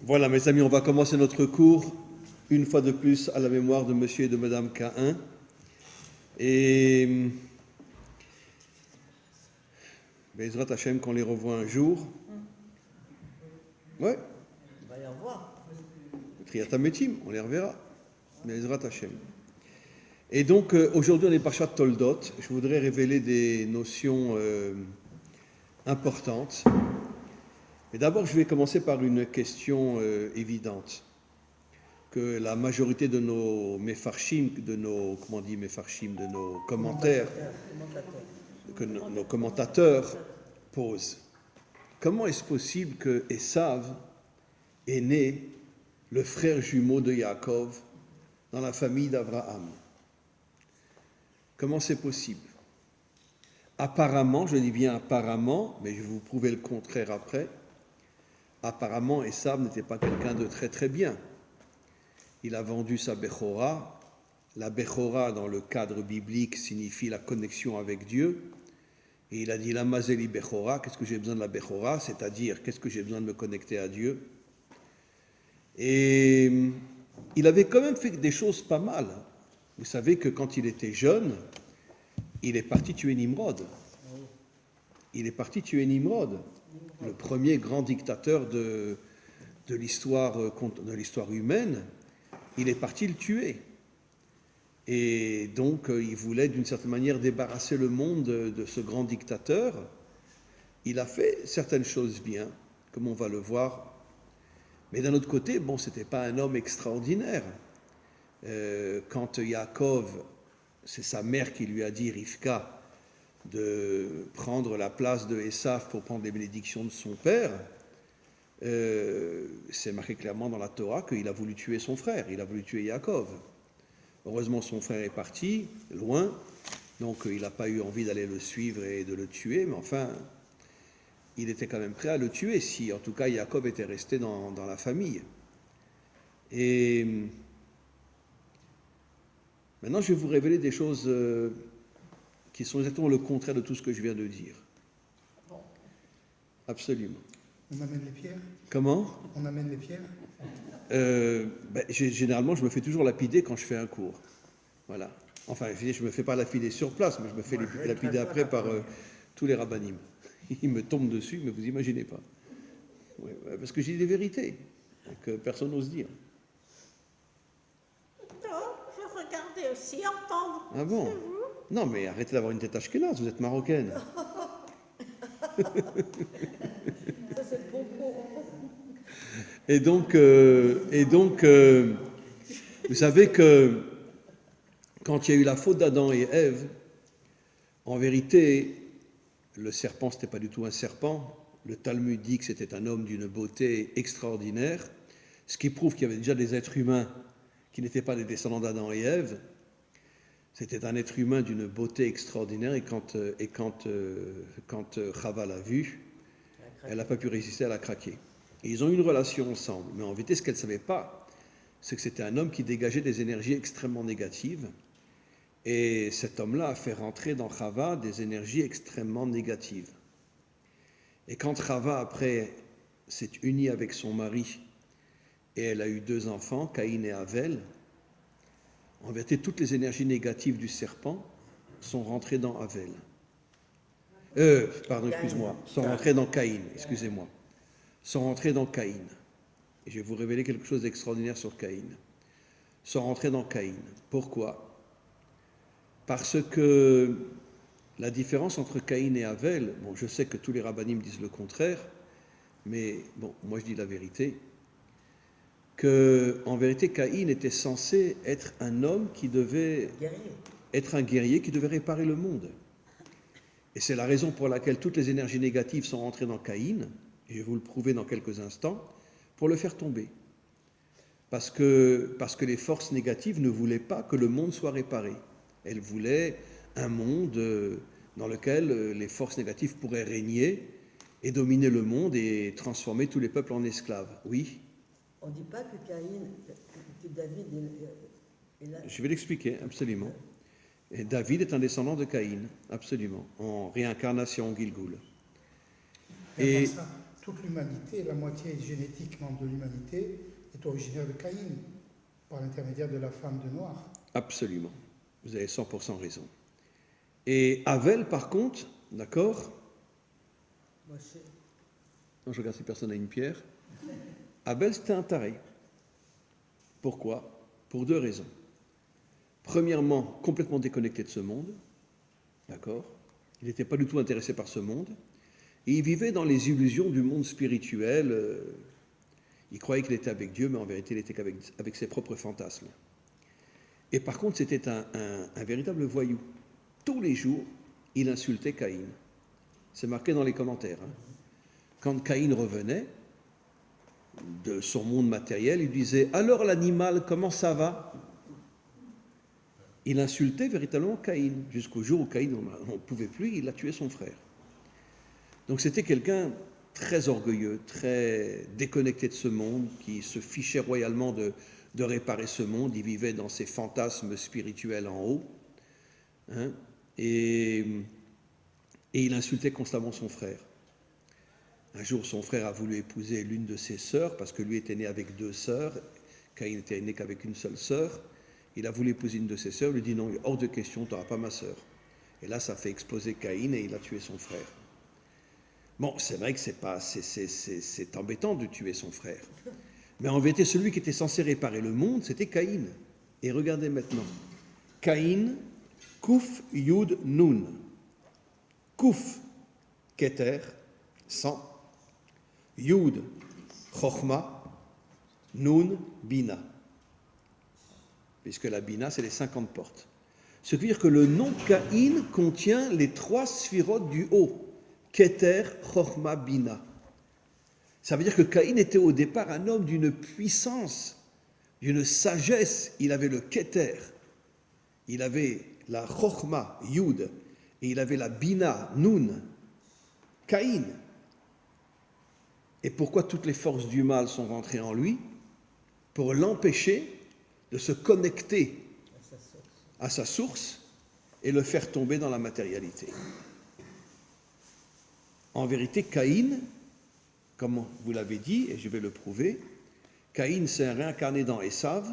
Voilà, mes amis, on va commencer notre cours, une fois de plus, à la mémoire de monsieur et de madame Caïn. Et Bezrat Hashem, qu'on les revoit un jour. Ouais. On va les revoir. Triat Hametim, on les reverra. Bezrat Hashem. Et donc, aujourd'hui, on est Parashat Toldot. Je voudrais révéler des notions importantes. Et d'abord, je vais commencer par une question évidente. Que la majorité de nos mefarshim, de nos commentaires, que nos commentateurs posent. Comment est-ce possible que Esav est né le frère jumeau de Yaakov dans la famille d'Abraham? Comment c'est possible? Apparemment, je dis bien apparemment, mais je vais vous prouver le contraire après, apparemment Esav n'était pas quelqu'un de très très bien. Il a vendu sa Bechora. La Bechora, dans le cadre biblique, signifie la connexion avec Dieu. Et il a dit, la Mazeli Bechora, qu'est-ce que j'ai besoin de la Bechora? C'est-à-dire, qu'est-ce que j'ai besoin de me connecter à Dieu? Et il avait quand même fait des choses pas mal. Vous savez que quand il était jeune, il est parti tuer Nimrod. Il est parti tuer Nimrod, le premier grand dictateur de l'histoire humaine. Il est parti le tuer. Et donc, il voulait d'une certaine manière débarrasser le monde de ce grand dictateur. Il a fait certaines choses bien, comme on va le voir. Mais d'un autre côté, bon, ce n'était pas un homme extraordinaire. Quand Yaakov, c'est sa mère qui lui a dit, Rivka, de prendre la place de Esav pour prendre les bénédictions de son père, c'est marqué clairement dans la Torah qu'il a voulu tuer son frère, il a voulu tuer Yaakov. Heureusement, son frère est parti, loin, donc il n'a pas eu envie d'aller le suivre et de le tuer, mais enfin, il était quand même prêt à le tuer si, en tout cas, Yaakov était resté dans la famille. Et maintenant, je vais vous révéler des choses qui sont exactement le contraire de tout ce que je viens de dire. Absolument. On amène les pierres? Comment? On amène les pierres? Généralement, je me fais toujours lapider quand je fais un cours. Voilà. Enfin, je ne me fais pas lapider sur place, mais je me fais lapider après par tous les rabbinim. Ils me tombent dessus, mais vous imaginez pas. Ouais, parce que j'ai des vérités que personne n'ose dire. Non, je regardais aussi, entendre. Ah bon? Non, mais arrêtez d'avoir une tête ashkénaze, vous êtes marocaine. Ça, c'est le bon cours. Et donc, vous savez que quand il y a eu la faute d'Adam et Ève, en vérité, le serpent, ce n'était pas du tout un serpent. Le Talmud dit que c'était un homme d'une beauté extraordinaire, ce qui prouve qu'il y avait déjà des êtres humains qui n'étaient pas des descendants d'Adam et Ève. C'était un être humain d'une beauté extraordinaire, et quand Chava l'a vu, elle n'a pas pu résister, elle a craqué. Et ils ont eu une relation ensemble, mais en vérité, ce qu'elle ne savait pas, c'est que c'était un homme qui dégageait des énergies extrêmement négatives, et cet homme-là a fait rentrer dans Chava des énergies extrêmement négatives. Et quand Chava, après, s'est unie avec son mari, et elle a eu 2 enfants, Caïn et Avel, en vérité, toutes les énergies négatives du serpent sont rentrées dans Avel. Sont rentrées dans Caïn, excusez-moi. Sont rentrés dans Caïn. Et je vais vous révéler quelque chose d'extraordinaire sur Caïn. Sont rentrés dans Caïn. Pourquoi? Parce que la différence entre Caïn et Avel, bon, je sais que tous les rabbinim disent le contraire, mais bon, moi je dis la vérité, que en vérité Caïn était censé être un homme qui devait être un guerrier qui devait réparer le monde. Et c'est la raison pour laquelle toutes les énergies négatives sont rentrées dans Caïn, et je vais vous le prouver dans quelques instants, pour le faire tomber. Parce que les forces négatives ne voulaient pas que le monde soit réparé. Elles voulaient un monde dans lequel les forces négatives pourraient régner et dominer le monde et transformer tous les peuples en esclaves. Oui? On ne dit pas que David est là. Je vais l'expliquer, absolument. Et David est un descendant de Caïn, absolument, en réincarnation en Gilgoul. Et ça, toute l'humanité, la moitié génétiquement de l'humanité est originaire de Caïn, par l'intermédiaire de la femme de Noir. Absolument. Vous avez 100% raison. Et Havel, par contre, d'accord? Moi, je sais. Non, je regarde si personne n'a une pierre. Abel, c'était un taré. Pourquoi? Pour 2 raisons. Premièrement, complètement déconnecté de ce monde. D'accord? Il n'était pas du tout intéressé par ce monde. Et il vivait dans les illusions du monde spirituel. Il croyait qu'il était avec Dieu, mais en vérité, il était qu'avec ses propres fantasmes. Et par contre, c'était un véritable voyou. Tous les jours, il insultait Caïn. C'est marqué dans les commentaires. Hein. Quand Caïn revenait de son monde matériel, il disait « Alors l'animal, comment ça va ?» Il insultait véritablement Caïn, jusqu'au jour où Caïn, on ne pouvait plus, il a tué son frère. Donc c'était quelqu'un très orgueilleux, très déconnecté de ce monde, qui se fichait royalement de réparer ce monde. Il vivait dans ses fantasmes spirituels en haut. Hein, et il insultait constamment son frère. Un jour, son frère a voulu épouser l'une de ses sœurs, parce que lui était né avec 2 sœurs. Caïn était né qu'avec une seule sœur. Il a voulu épouser une de ses sœurs, lui dit « Non, il est hors de question, tu n'auras pas ma sœur. » Et là, ça fait exploser Caïn et il a tué son frère. Bon, c'est vrai que c'est embêtant de tuer son frère. Mais en vérité, celui qui était censé réparer le monde, c'était Caïn. Et regardez maintenant. Caïn, Kouf, Yud, Nun. Kouf, Keter, 100. Yud, Chochma, Nun, Bina. Puisque la Bina, c'est les 50 portes. Ce qui veut dire que le nom Caïn contient les 3 sphirotes du haut. Keter, Chochma, Bina. Ça veut dire que Caïn était au départ un homme d'une puissance, d'une sagesse. Il avait le Keter, il avait la Chochma, Yud, et il avait la Bina, Nun, Caïn. Et pourquoi toutes les forces du mal sont rentrées en lui? Pour l'empêcher de se connecter à sa source et le faire tomber dans la matérialité. En vérité, Caïn, comme vous l'avez dit, et je vais le prouver, Caïn s'est réincarné dans Esav,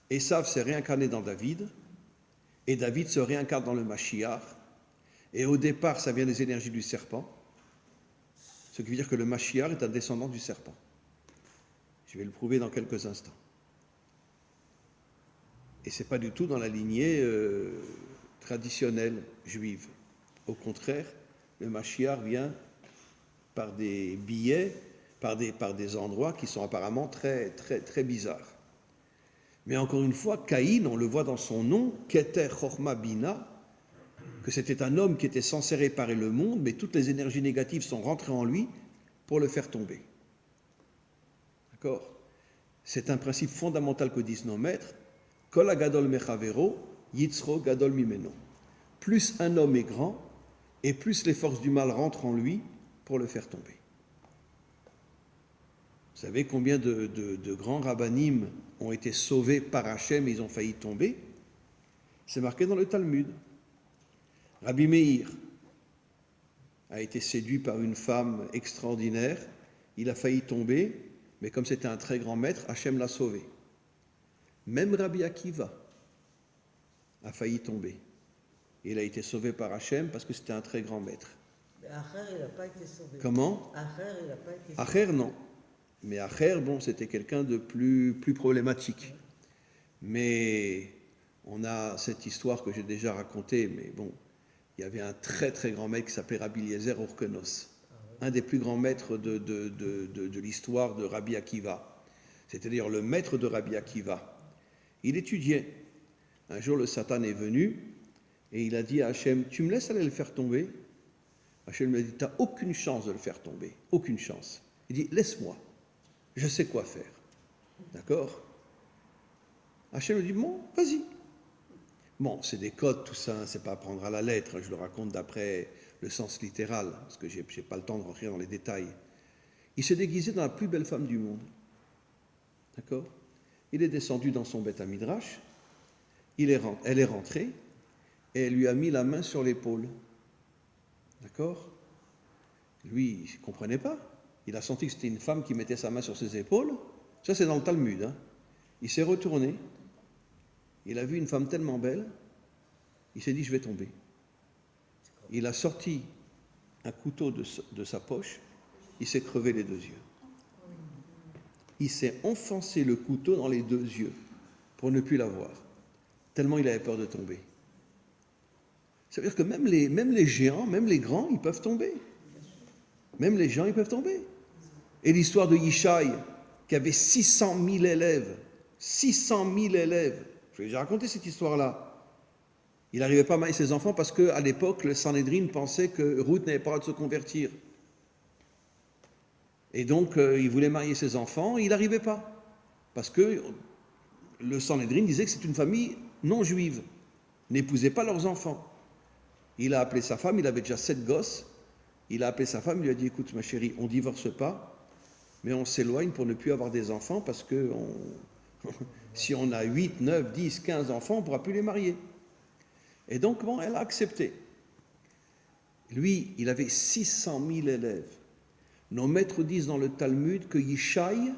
Esav s'est réincarné dans David, et David se réincarne dans le Mashiach, et au départ, ça vient des énergies du serpent, ce qui veut dire que le Mashiach est un descendant du serpent. Je vais le prouver dans quelques instants. Et ce n'est pas du tout dans la lignée traditionnelle juive. Au contraire, le Mashiach vient par des billets, par des endroits qui sont apparemment très, très, très bizarres. Mais encore une fois, Caïn, on le voit dans son nom, Keter Chochma Bina, que c'était un homme qui était censé réparer le monde, mais toutes les énergies négatives sont rentrées en lui pour le faire tomber. D'accord? C'est un principe fondamental que disent nos maîtres. Kol hagadol mechavero, yitzro gadol mimeno. Plus un homme est grand, et plus les forces du mal rentrent en lui pour le faire tomber. Vous savez combien de grands rabbanim ont été sauvés par Hachem et ils ont failli tomber? C'est marqué dans le Talmud. Rabbi Meir a été séduit par une femme extraordinaire, il a failli tomber, mais comme c'était un très grand maître, Hachem l'a sauvé. Même Rabbi Akiva a failli tomber. Il a été sauvé par Hachem parce que c'était un très grand maître. Mais Acher, il n'a pas été sauvé. Comment? Acher, il n'a pas été sauvé. Acher, non. Mais Acher, bon, c'était quelqu'un de plus problématique. Mais on a cette histoire que j'ai déjà racontée, mais bon, il y avait un très très grand maître qui s'appelait Rabbi Eliezer Orkenos, un des plus grands maîtres de l'histoire de Rabbi Akiva. C'est-à-dire le maître de Rabbi Akiva. Il étudiait. Un jour, le Satan est venu et il a dit à Hachem, tu me laisses aller le faire tomber? Hachem lui a dit, tu n'as aucune chance de le faire tomber, aucune chance. Il dit, laisse-moi, je sais quoi faire. D'accord? Hachem lui dit, bon, vas-y. Bon, c'est des codes, tout ça, c'est pas à prendre à la lettre, je le raconte d'après le sens littéral, parce que j'ai pas le temps de rentrer dans les détails. Il s'est déguisé dans la plus belle femme du monde. D'accord? Il est descendu dans son Beth Midrash, elle est rentrée, et elle lui a mis la main sur l'épaule. D'accord? Lui, il ne comprenait pas. il a senti que c'était une femme qui mettait sa main sur ses épaules. Ça, c'est dans le Talmud. Hein. Il s'est retourné. Il a vu une femme tellement belle. Il s'est dit, je vais tomber. Il a sorti un couteau de sa poche. Il s'est crevé les 2 yeux. Il s'est enfoncé le couteau dans les 2 yeux pour ne plus la voir. Tellement il avait peur de tomber. Ça veut dire que même les géants, même les grands, ils peuvent tomber. Même les gens, ils peuvent tomber. Et l'histoire de Yishai, qui avait 600 000 élèves. 600 000 élèves. Je vais déjà raconter cette histoire-là. Il n'arrivait pas à marier ses enfants parce qu'à l'époque, le Sanhédrin pensait que Ruth n'avait pas le droit de se convertir. Et donc, il voulait marier ses enfants, il n'arrivait pas. Parce que le Sanhédrin disait que c'est une famille non juive. N'épousait pas leurs enfants. Il a appelé sa femme, il avait déjà 7 gosses. Il a appelé sa femme, il lui a dit, écoute ma chérie, on ne divorce pas, mais on s'éloigne pour ne plus avoir des enfants parce que si on a 8, 9, 10, 15 enfants, on ne pourra plus les marier. Et donc, bon, elle a accepté. Lui, il avait 600 000 élèves. Nos maîtres disent dans le Talmud que Yishai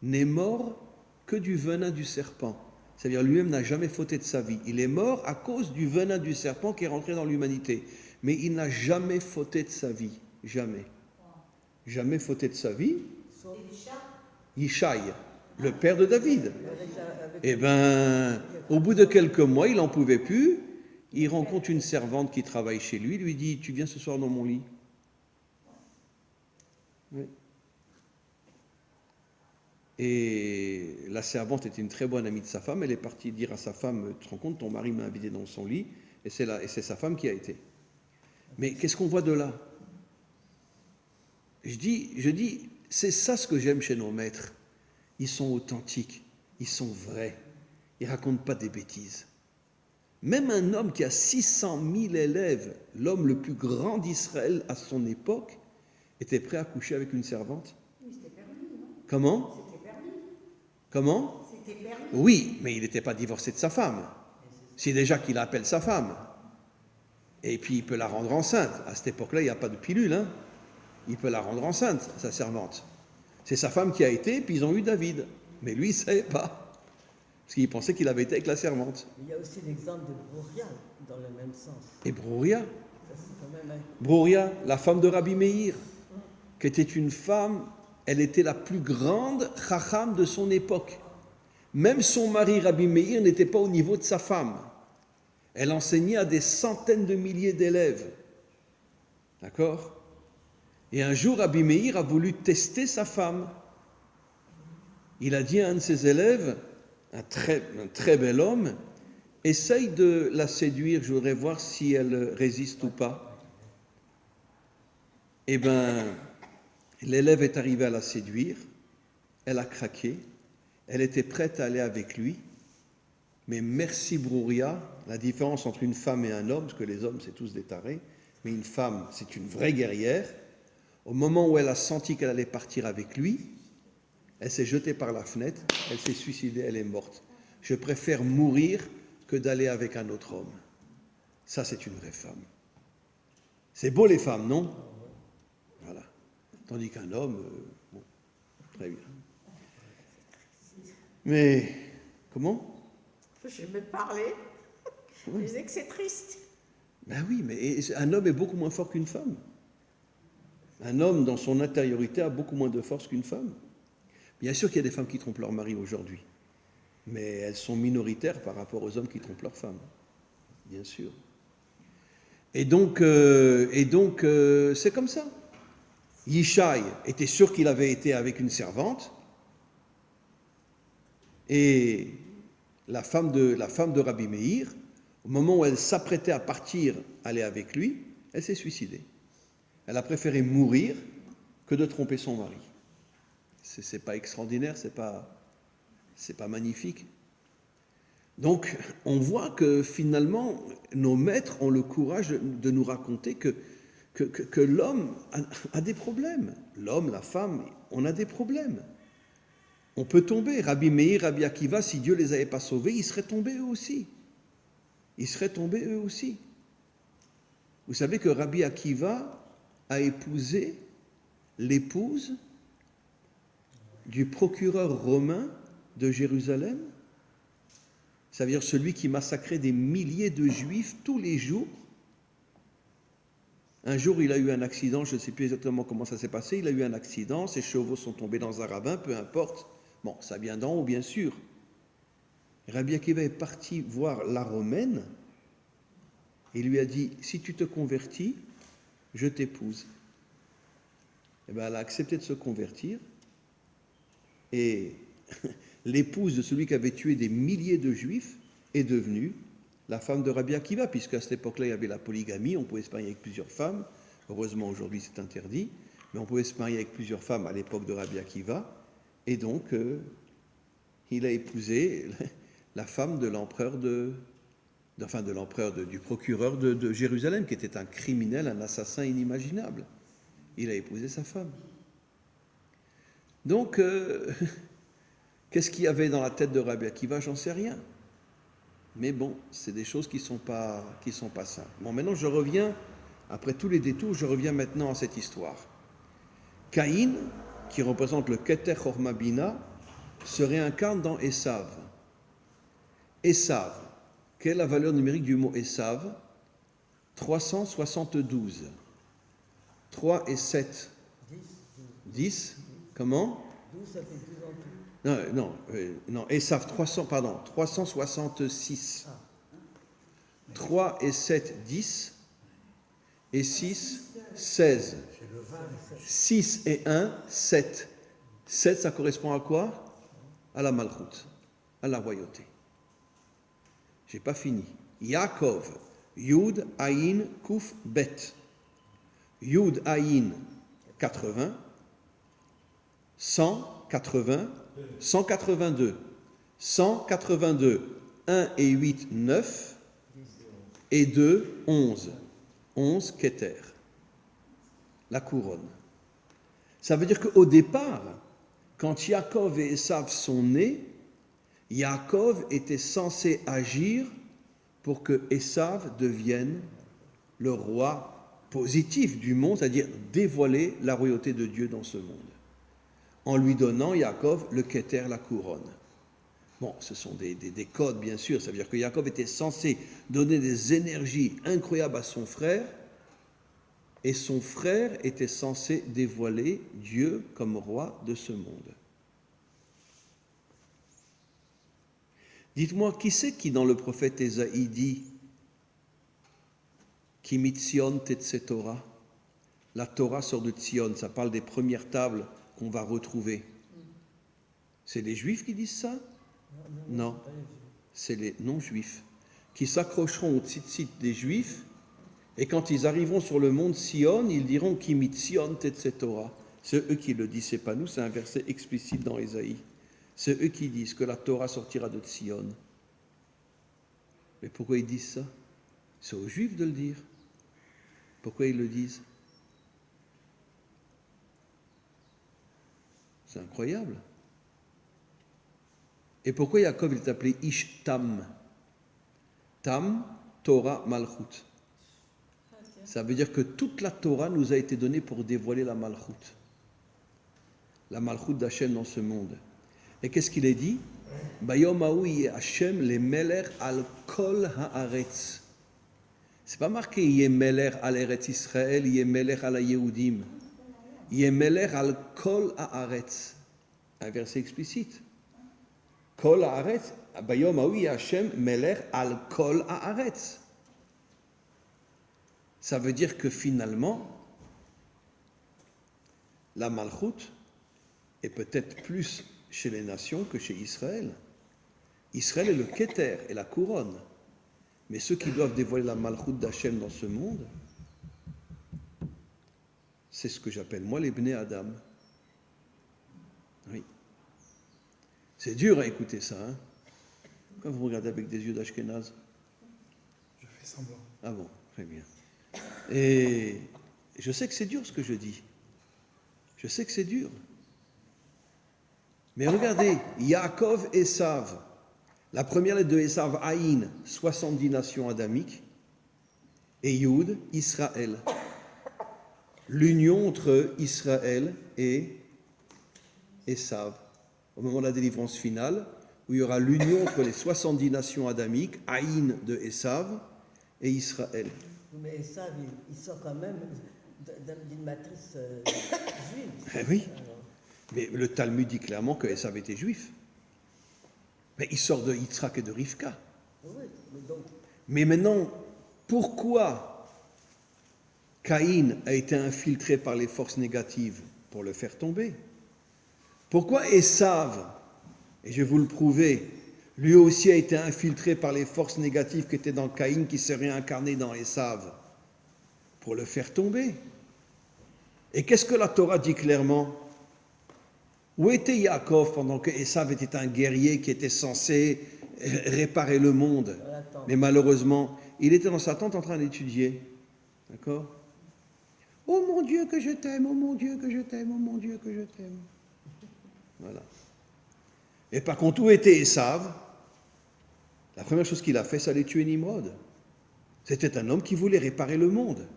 n'est mort que du venin du serpent. C'est-à-dire lui-même n'a jamais fauté de sa vie. Il est mort à cause du venin du serpent qui est rentré dans l'humanité. Mais il n'a jamais fauté de sa vie. Jamais. Jamais fauté de sa vie. Yishai, le père de David. Eh bien, au bout de quelques mois, il n'en pouvait plus. Il rencontre une servante qui travaille chez lui, lui dit, tu viens ce soir dans mon lit. Oui. Et la servante était une très bonne amie de sa femme. Elle est partie dire à sa femme, tu te rends compte, ton mari m'a invité dans son lit. Et c'est sa femme qui a été. Mais qu'est-ce qu'on voit de là? Je dis, c'est ça ce que j'aime chez nos maîtres. Ils sont authentiques, ils sont vrais, ils ne racontent pas des bêtises. Même un homme qui a 600 000 élèves, l'homme le plus grand d'Israël à son époque, était prêt à coucher avec une servante. Oui, c'était permis, non? Comment? C'était permis. Comment? C'était permis. Oui, mais il n'était pas divorcé de sa femme. C'est déjà qu'il appelle sa femme. Et puis il peut la rendre enceinte. À cette époque-là, il n'y a pas de pilule. Hein. Il peut la rendre enceinte, sa servante. C'est sa femme qui a été, puis ils ont eu David. Mais lui, il ne savait pas. Parce qu'il pensait qu'il avait été avec la servante. Il y a aussi l'exemple de Brouria, dans le même sens. Et Brouria, Ça, c'est quand même Brouria, la femme de Rabbi Meir, qui était une femme, elle était la plus grande chacham de son époque. Même son mari, Rabbi Meir, n'était pas au niveau de sa femme. Elle enseignait à des centaines de milliers d'élèves. D'accord? Et un jour, Rabbi Meir a voulu tester sa femme. Il a dit à un de ses élèves, un très bel homme, essaye de la séduire, je voudrais voir si elle résiste ou pas. Eh bien, l'élève est arrivé à la séduire, elle a craqué, elle était prête à aller avec lui, mais merci Brouria, la différence entre une femme et un homme, parce que les hommes c'est tous des tarés, mais une femme c'est une vraie guerrière, au moment où elle a senti qu'elle allait partir avec lui, elle s'est jetée par la fenêtre, elle s'est suicidée, elle est morte. Je préfère mourir que d'aller avec un autre homme. Ça, c'est une vraie femme. C'est beau les femmes, non? Voilà. Tandis qu'un homme, bon, très bien. Mais, comment? Je me parlais. Je disais que c'est triste. Ben oui, mais un homme est beaucoup moins fort qu'une femme. Un homme, dans son intériorité, a beaucoup moins de force qu'une femme. Bien sûr qu'il y a des femmes qui trompent leur mari aujourd'hui, mais elles sont minoritaires par rapport aux hommes qui trompent leurs femmes, bien sûr. Et donc, c'est comme ça. Yishai était sûr qu'il avait été avec une servante, et la femme de Rabbi Meir, au moment où elle s'apprêtait à partir, aller avec lui, elle s'est suicidée. Elle a préféré mourir que de tromper son mari. C'est pas extraordinaire, c'est pas magnifique. Donc, on voit que finalement, nos maîtres ont le courage de nous raconter que l'homme a des problèmes. L'homme, la femme, on a des problèmes. On peut tomber. Rabbi Meir, Rabbi Akiva, si Dieu les avait pas sauvés, ils seraient tombés eux aussi. Ils seraient tombés eux aussi. Vous savez que Rabbi Akiva a épousé l'épouse du procureur romain de Jérusalem. Ça veut dire celui qui massacrait des milliers de juifs tous les jours. Un jour, il a eu un accident, je ne sais plus exactement comment ça s'est passé, il a eu un accident, ses chevaux sont tombés dans un ravin, peu importe. Bon, ça vient d'en haut, bien sûr. Rabbi Akiva est parti voir la Romaine et lui a dit, si tu te convertis, je t'épouse. Et bien, elle a accepté de se convertir et l'épouse de celui qui avait tué des milliers de juifs est devenue la femme de Rabbi Akiva, puisqu'à cette époque-là, il y avait la polygamie, on pouvait se marier avec plusieurs femmes. Heureusement, aujourd'hui, c'est interdit, mais on pouvait se marier avec plusieurs femmes à l'époque de Rabbi Akiva. Et donc, il a épousé la femme de l'empereur du procureur de Jérusalem, qui était un criminel, un assassin inimaginable. Il a épousé sa femme. Donc, qu'est-ce qu'il y avait dans la tête de Rabbi Akiva? J'en sais rien. Mais bon, c'est des choses qui sont pas simples. Bon, maintenant, je reviens, après tous les détours, je reviens maintenant à cette histoire. Caïn, qui représente le Keter Chorma Bina, se réincarne dans Esav. Esav, quelle est la valeur numérique du mot Esav? 372. 3 et 7. 10. Comment? 12, ça fait 12 en plus. Non, Esav 366. 3 et 7, 10. Et 6, 16. 6 et 1, 7. 7, ça correspond à quoi? À la malchoute, à la royauté. J'ai pas fini. Yaakov, Yud, Aïn, Kouf, Bet. Yud, Aïn, 80. 180, 182. 182, 1 et 8, 9. Et 2, 11. 11, Keter. La couronne. Ça veut dire qu'au départ, quand Yaakov et Esav sont nés, Yaakov était censé agir pour que Esav devienne le roi positif du monde, c'est-à-dire dévoiler la royauté de Dieu dans ce monde, en lui donnant, Yaakov, le Keter, la couronne. Bon, ce sont des codes, bien sûr, ça veut dire que Yaakov était censé donner des énergies incroyables à son frère, et son frère était censé dévoiler Dieu comme roi de ce monde. Dites-moi, qui c'est qui dans le prophète Ésaïe dit « Ki mitzion tetse Torah » La Torah sort de Tzion, ça parle des premières tables qu'on va retrouver. C'est les Juifs qui disent ça? Non, c'est les non-Juifs qui s'accrocheront au tzitzit des Juifs et quand ils arriveront sur le mont Sion, ils diront « Ki mitzion tetse Torah ». C'est eux qui le disent, c'est pas nous, c'est un verset explicite dans Ésaïe. C'est eux qui disent que la Torah sortira de Tzion. Mais pourquoi ils disent ça? C'est aux Juifs de le dire. Pourquoi ils le disent? C'est incroyable. Et pourquoi Yaakov est appelé Ish Tam? Tam, Torah, Malchut. Ça veut dire que toute la Torah nous a été donnée pour dévoiler la Malchut. La Malchut d'Hachem dans ce monde. Et qu'est-ce qu'il est dit? Bayom haou Hachem le meler al kol haaretz. C'est pas marqué yé meler al Eretz Israël, yé meler al Yehudim. Yé meler al kol haaretz. Un verset explicite. Kol haaretz, bayom haou Hachem meler al kol haaretz. Ça veut dire que finalement, la Malchut est peut-être plus chez les nations que chez Israël. Israël est le Keter et la couronne. Mais ceux qui doivent dévoiler la Malchut d'Hachem dans ce monde, c'est ce que j'appelle moi les Bnei Adam. Oui. C'est dur à écouter ça, hein? Pourquoi vous regardez avec des yeux d'Ashkenaz? Je fais semblant. Ah bon, très bien. Et je sais que c'est dur ce que je dis. Je sais que c'est dur. Mais regardez, Yaakov et Esav. La première lettre de Esav, Aïn, 70 nations adamiques. Et Yud, Israël. l'union entre Israël et Esav, au moment de la délivrance finale, où il y aura l'union entre les 70 nations adamiques, Haïn de Esav et Israël. Mais ça, il sort quand même d'une matrice juive. Eh oui, Alors, mais le Talmud dit clairement que Esav était juif. Mais il sort de Yitzhak et de Rivka. oui, mais donc, Mais maintenant, pourquoi Caïn a été infiltré par les forces négatives pour le faire tomber? Pourquoi Esav, et je vais vous le prouver, lui aussi a été infiltré par les forces négatives qui étaient dans Caïn, qui se réincarnaient dans Esav, pour le faire tomber? Et qu'est-ce que la Torah dit clairement? Où était Yaakov pendant que Esav était un guerrier qui était censé réparer le monde? attends. Mais malheureusement, il était dans sa tente en train d'étudier. D'accord? Oh mon Dieu que je t'aime, oh mon Dieu que je t'aime, oh mon Dieu que je t'aime. Voilà. Et par contre, où était Esav? La première chose qu'il a fait, c'est aller tuer Nimrod. C'était un homme qui voulait réparer le monde.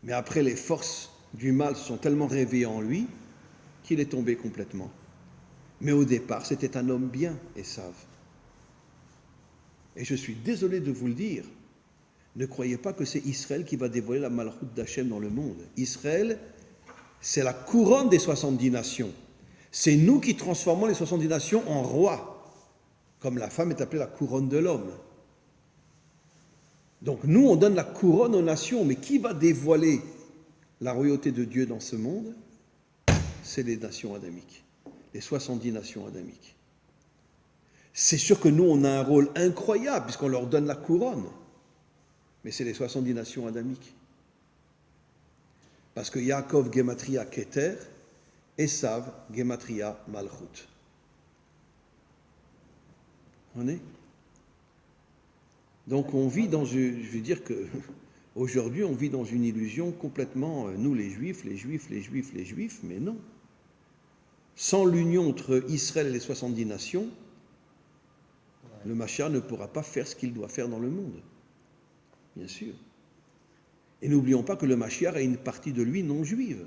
Mais après, les forces du mal se sont tellement réveillées en lui qu'il est tombé complètement. Mais au départ, c'était un homme bien, Esav. Et je suis désolé de vous le dire, ne croyez pas que c'est Israël qui va dévoiler la malchoute d'Hachem dans le monde. Israël, c'est la couronne des 70 nations. C'est nous qui transformons les 70 nations en rois, comme la femme est appelée la couronne de l'homme. Donc nous, on donne la couronne aux nations, mais qui va dévoiler la royauté de Dieu dans ce monde? C'est les nations adamiques, les 70 nations adamiques. C'est sûr que nous, on a un rôle incroyable, puisqu'on leur donne la couronne, mais c'est les 70 nations adamiques. Parce que Yaakov Gematria Keter, Esav Gematria Malchut. On est? Donc on vit dans une, je veux dire que aujourd'hui on vit dans une illusion complètement, nous les Juifs, mais non. Sans l'union entre Israël et les 70 nations, le Mashiach ne pourra pas faire ce qu'il doit faire dans le monde. Bien sûr. Et n'oublions pas que le Mashiach a une partie de lui non juive.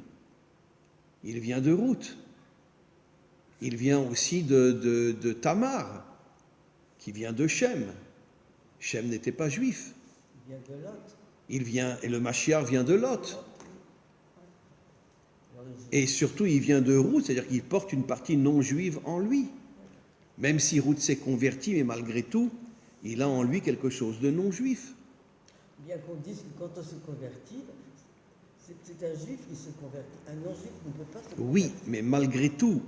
Il vient de Ruth. Il vient aussi de Tamar, qui vient de Shem. Shem n'était pas juif. il vient de Lot. Il vient, et le Mashiach vient de Lot. Et surtout, il vient de Ruth, c'est-à-dire qu'il porte une partie non juive en lui. Même si Ruth s'est converti, mais malgré tout, il a en lui quelque chose de non juif. Bien qu'on dise que quand on se convertit, c'est un juif qui se convertit. Un non-juif ne peut pas se convertir. Oui, mais malgré tout,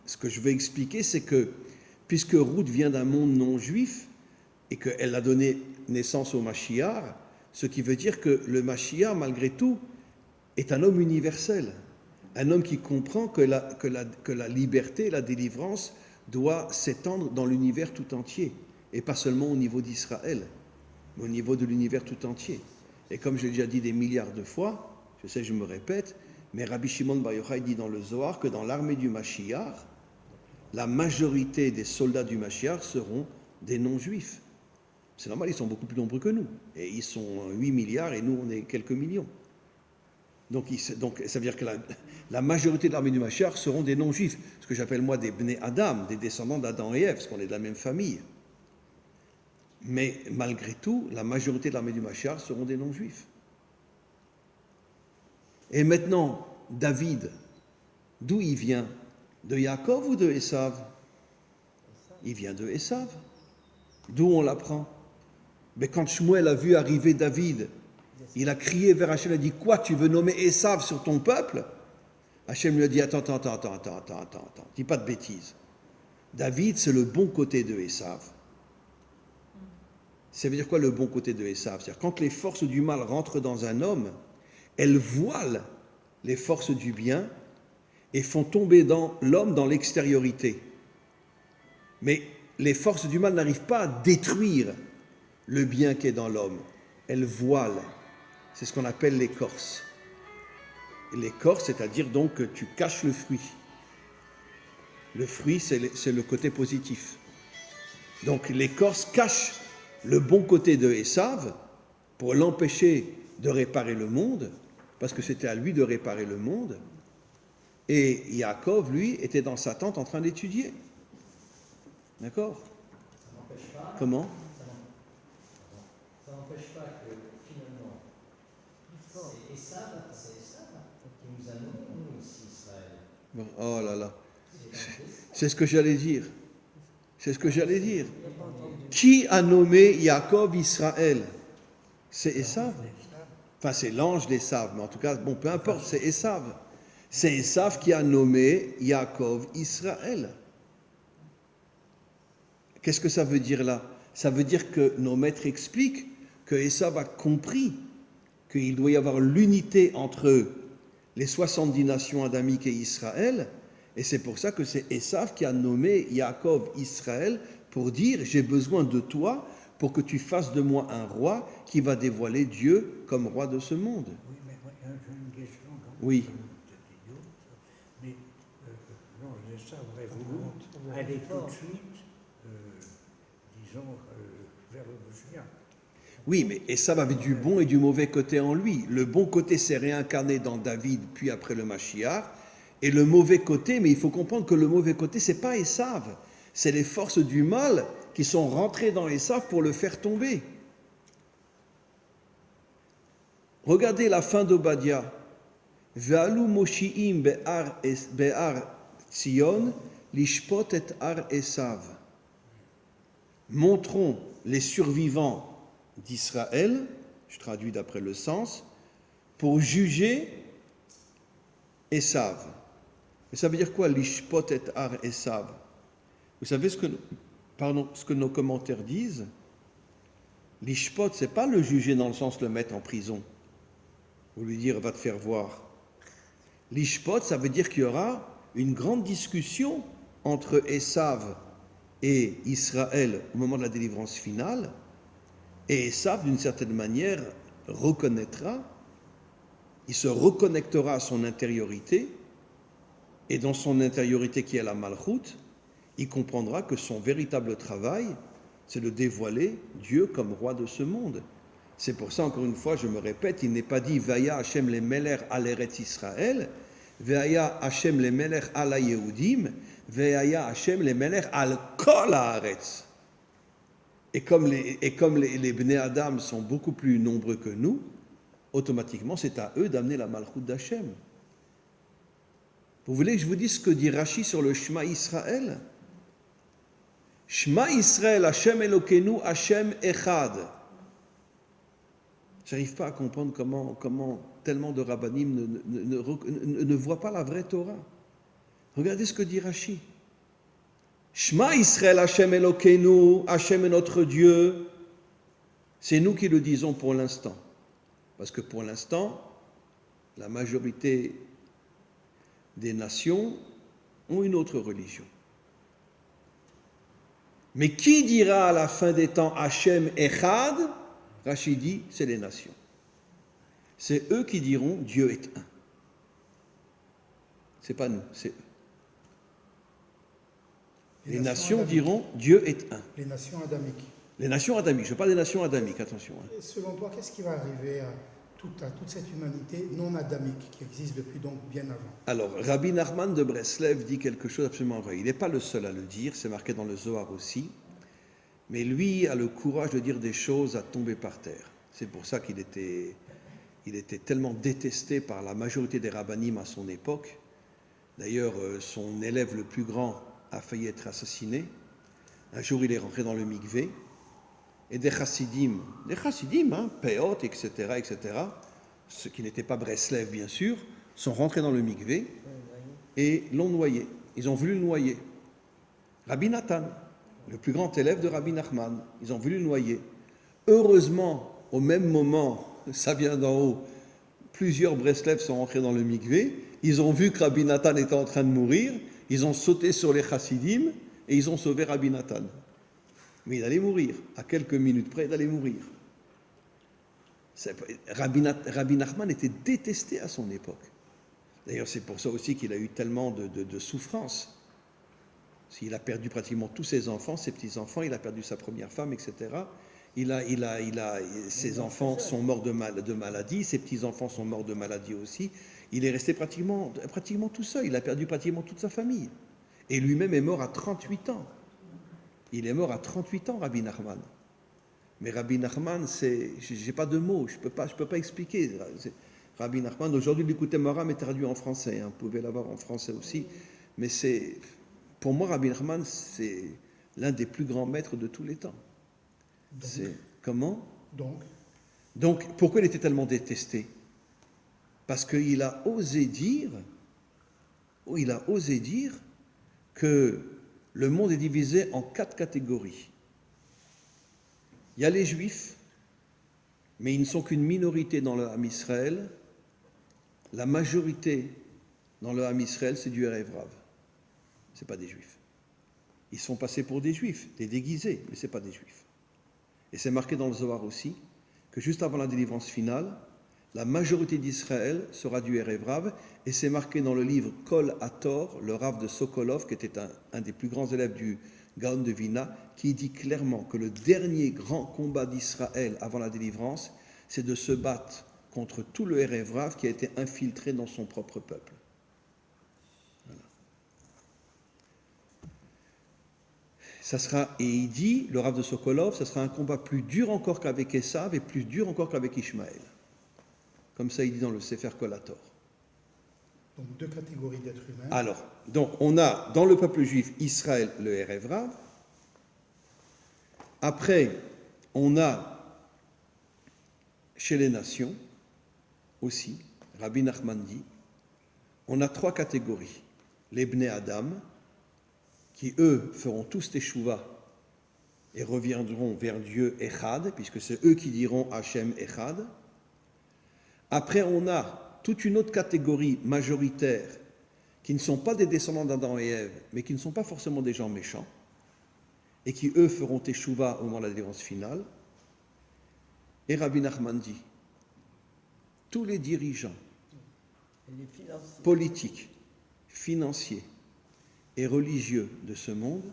ce que je veux expliquer, c'est que puisque Ruth vient d'un monde non juif et qu'elle a donné naissance au Mashiach, ce qui veut dire que le Mashiach, malgré tout, est un homme universel. Un homme qui comprend que la liberté, la délivrance doit s'étendre dans l'univers tout entier, et pas seulement au niveau d'Israël, mais au niveau de l'univers tout entier. Et comme je l'ai déjà dit des milliards de fois, je sais, je me répète, mais Rabbi Shimon Bar Yochai dit dans le Zohar que dans l'armée du Mashiach, la majorité des soldats du Mashiach seront des non-juifs. C'est normal, ils sont beaucoup plus nombreux que nous. Et ils sont 8 milliards et nous, on est quelques millions. Donc ça veut dire que la majorité de l'armée du Mashiach seront des non-juifs, ce que j'appelle moi des Bnei Adam, des descendants d'Adam et Ève, parce qu'on est de la même famille. Mais malgré tout, la majorité de l'armée du Mashiach seront des non-juifs. Et maintenant, David, d'où il vient? De Yaakov ou de Esav? Il vient de Esav. D'où on l'apprend? Mais quand Shmuel a vu arriver David, il a crié vers Hachem, il a dit, quoi, tu veux nommer Esav sur ton peuple? Hachem lui a dit, attends, dis pas de bêtises. David, c'est le bon côté de Esav. Ça veut dire quoi le bon côté de Esav? C'est-à-dire quand les forces du mal rentrent dans un homme, elles voilent les forces du bien et font tomber dans l'homme dans l'extériorité. Mais les forces du mal n'arrivent pas à détruire le bien qui est dans l'homme. Elles voilent. C'est ce qu'on appelle l'écorce. L'écorce, c'est-à-dire donc que tu caches le fruit. Le fruit, c'est le côté positif. Donc l'écorce cache le bon côté de Esav pour l'empêcher de réparer le monde, parce que c'était à lui de réparer le monde. Et Yaakov, lui, était dans sa tente en train d'étudier. D'accord? Comment? Ça n'empêche pas que finalement, c'est Esav qui nous a nommés, nous ici, Israël. Bon, oh là là. C'est ce que j'allais dire. C'est ce que j'allais dire. Qui a nommé Yaakov Israël? C'est Esav. Enfin, c'est l'ange d'Esav, mais en tout cas, bon, peu importe, c'est Esav. C'est Esav qui a nommé Yaakov Israël. Qu'est-ce que ça veut dire là? Ça veut dire que nos maîtres expliquent que Esav a compris qu'il doit y avoir l'unité entre les 70 nations adamiques et Israël, et c'est pour ça que c'est Esav qui a nommé Yaakov Israël pour dire « J'ai besoin de toi pour que tu fasses de moi un roi qui va dévoiler Dieu comme roi de ce monde. » Oui, mais moi, j'ai une question. Donc, Oui. peut-être idiot, mais non, ça aurait voulu aller tout de suite, disons, vers le Messie. Oui, mais Esav avait du bon et du mauvais côté en lui. Le bon côté s'est réincarné dans David, puis après le Mashiach. Et le mauvais côté, mais il faut comprendre que le mauvais côté, c'est pas Esav. C'est les forces du mal qui sont rentrées dans Esav pour le faire tomber. Regardez la fin d'Obadia. Ve'alu moshi'im be'ar Tzion lishpot et ar Esav. Montrons les survivants d'Israël, je traduis d'après le sens, pour juger Esav. Mais ça veut dire quoi, l'ishpot et ar Esav? Vous savez ce que nos commentaires disent? L'ishpot, ce n'est pas le juger dans le sens le mettre en prison, ou lui dire va te faire voir. L'ishpot, ça veut dire qu'il y aura une grande discussion entre Esav et Israël au moment de la délivrance finale, et Esav, d'une certaine manière, reconnaîtra, il se reconnectera à son intériorité, et dans son intériorité qui est la Malchut, il comprendra que son véritable travail, c'est de dévoiler Dieu comme roi de ce monde. C'est pour ça, encore une fois, je me répète, il n'est pas dit « Vaya Hashem le Melech al Eretz Israël » Ve'aya Hashem le Melech al Yehudim, Ve'aya Hashem le Melech al Kol Haaretz. Et comme les Bnei Adam sont beaucoup plus nombreux que nous, automatiquement c'est à eux d'amener la Malchut d'Hashem. Vous voulez que je vous dise ce que dit Rashi sur le Shema Israël? Shema Israël, Hashem Elokeinu, Hashem Echad. Je n'arrive pas à comprendre comment tellement de rabbanim ne voient pas la vraie Torah. Regardez ce que dit Rashi. Shema Israël, Hashem Elokeinu, Hashem est notre Dieu. C'est nous qui le disons pour l'instant. Parce que pour l'instant, la majorité des nations ont une autre religion. Mais qui dira à la fin des temps Hashem Echad? Rashi dit, c'est les nations. C'est eux qui diront Dieu est un. C'est pas nous, c'est eux. Les nations diront Dieu est un. Les nations adamiques. Les nations adamiques, je parle des nations adamiques, attention. Et selon toi, qu'est-ce qui va arriver à toute cette humanité non adamique qui existe depuis donc bien avant? Alors, Rabbi Nachman de Breslev dit quelque chose absolument vrai. Il n'est pas le seul à le dire, c'est marqué dans le Zohar aussi. Mais lui a le courage de dire des choses à tomber par terre. C'est pour ça qu'il était tellement détesté par la majorité des rabbanim à son époque. D'ailleurs, son élève le plus grand a failli être assassiné. Un jour, il est rentré dans le mikvé. Et des chassidim, Péot, etc., ceux qui n'étaient pas Breslev, bien sûr, sont rentrés dans le mikvé et l'ont noyé. Ils ont voulu le noyer. Rabbi Nathan, le plus grand élève de Rabbi Nachman, ils ont voulu le noyer. Heureusement, au même moment, ça vient d'en haut, plusieurs Breslev sont rentrés dans le mikvé, ils ont vu que Rabbi Nathan était en train de mourir, ils ont sauté sur les chassidim et ils ont sauvé Rabbi Nathan. Mais il allait mourir, à quelques minutes près, il allait mourir. Rabbi Nachman était détesté à son époque. D'ailleurs, c'est pour ça aussi qu'il a eu tellement de souffrances. Il a perdu pratiquement tous ses enfants, ses petits-enfants, il a perdu sa première femme, etc. Ses enfants sont morts de maladie, ses petits-enfants sont morts de maladie aussi. Il est resté pratiquement tout seul. Il a perdu pratiquement toute sa famille. Et lui-même est mort à 38 ans. Il est mort à 38 ans, Rabbi Nachman. Mais Rabbi Nachman, j'ai pas de mots, je peux pas expliquer. Rabbi Nachman, aujourd'hui, l'écouter Moram est traduit en français. Hein, vous pouvez l'avoir en français aussi. Mais pour moi, Rabbi Nachman, c'est l'un des plus grands maîtres de tous les temps. Comment ? Donc, pourquoi il était tellement détesté ? Parce qu'il a osé dire que le monde est divisé en 4 catégories. Il y a les Juifs, mais ils ne sont qu'une minorité dans le Ham Israël. La majorité dans le Ham Israël, c'est du Erev Rav. Ce n'est pas des Juifs. Ils sont passés pour des Juifs, des déguisés, mais ce n'est pas des Juifs. Et c'est marqué dans le Zohar aussi que juste avant la délivrance finale, la majorité d'Israël sera du Erev Rav, et c'est marqué dans le livre Kol Hator, le Rav de Sokolov, qui était un des plus grands élèves du Gaon de Vilna, qui dit clairement que le dernier grand combat d'Israël avant la délivrance, c'est de se battre contre tout le Erev Rav qui a été infiltré dans son propre peuple. Et il dit, le Rav de Sokolov, ça sera un combat plus dur encore qu'avec Esav et plus dur encore qu'avec Ishmaël. Comme ça, il dit dans le Sefer Kol Hator. Donc 2 catégories d'êtres humains. Alors, donc on a dans le peuple juif Israël le Erev Rav. Après, on a chez les nations aussi, Rabbi Nachman dit, on a 3 catégories. Les Bnei Adam, qui eux feront tous teshuva et reviendront vers Dieu Echad, puisque c'est eux qui diront Hachem Echad. Après, on a toute une autre catégorie majoritaire qui ne sont pas des descendants d'Adam et Ève, mais qui ne sont pas forcément des gens méchants, et qui, eux, feront teshuva au moment de la délivrance finale. Et Rabbi Nachman dit, tous les dirigeants politiques, financiers et religieux de ce monde,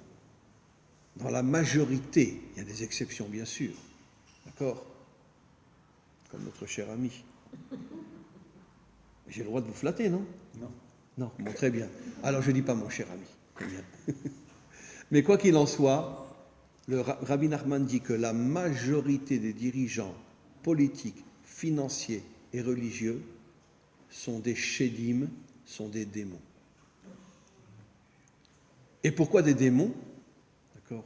dans la majorité, il y a des exceptions bien sûr, d'accord ? Comme notre cher ami. J'ai le droit de vous flatter, non ? Non. Non, bon, très bien. Alors je ne dis pas mon cher ami. Très bien. Mais quoi qu'il en soit, le Rabbi Nachman dit que la majorité des dirigeants politiques, financiers et religieux sont des shédim, sont des démons. Et pourquoi des démons ? D'accord ?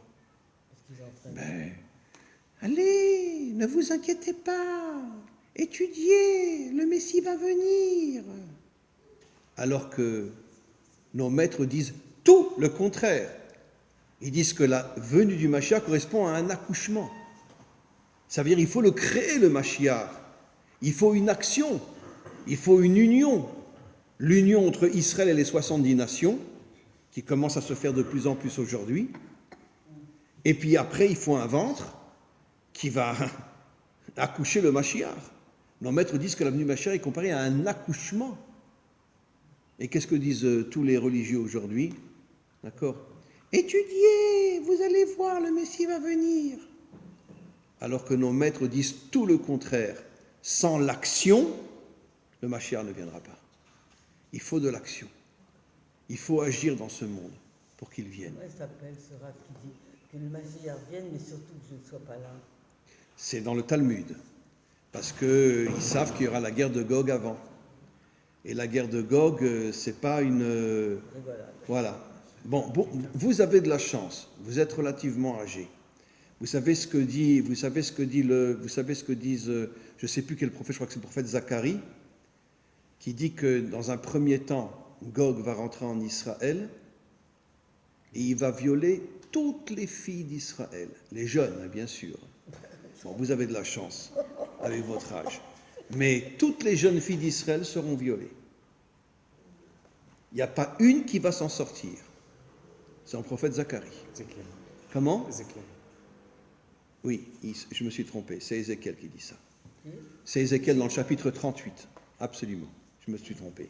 Allez, ne vous inquiétez pas, étudiez, le Messie va venir. Alors que nos maîtres disent tout le contraire. Ils disent que la venue du Mashiach correspond à un accouchement. Ça veut dire qu'il faut le créer, le Mashiach. Il faut une action, il faut une union. L'union entre Israël et les 70 nations, qui commence à se faire de plus en plus aujourd'hui. Et puis après, il faut un ventre qui va accoucher le Mashiach. Nos maîtres disent que la venue du Mashiach est comparée à un accouchement. Et qu'est-ce que disent tous les religieux aujourd'hui ? D'accord ? Étudiez, vous allez voir, le Messie va venir. Alors que nos maîtres disent tout le contraire. Sans l'action, le Mashiach ne viendra pas. Il faut de l'action. Il faut agir dans ce monde pour qu'il vienne. Comment s'appelle ce rave qui dit que le Mashiach vienne, mais surtout que je ne sois pas là ? C'est dans le Talmud. Parce qu'ils savent qu'il y aura la guerre de Gog avant. Et la guerre de Gog, c'est pas une... Voilà. Bon, vous avez de la chance. Vous êtes relativement âgé. Vous savez ce que disent, je ne sais plus quel prophète, je crois que c'est le prophète Zacharie, qui dit que dans un premier temps, Gog va rentrer en Israël et il va violer toutes les filles d'Israël, les jeunes, hein, bien sûr. Bon, vous avez de la chance avec votre âge. Mais toutes les jeunes filles d'Israël seront violées. Il n'y a pas une qui va s'en sortir. C'est un prophète Zacharie. Ézéchiel. Comment ? Ézéchiel. Oui, je me suis trompé. C'est Ézéchiel qui dit ça. C'est Ézéchiel dans le chapitre 38. Absolument. Je me suis trompé.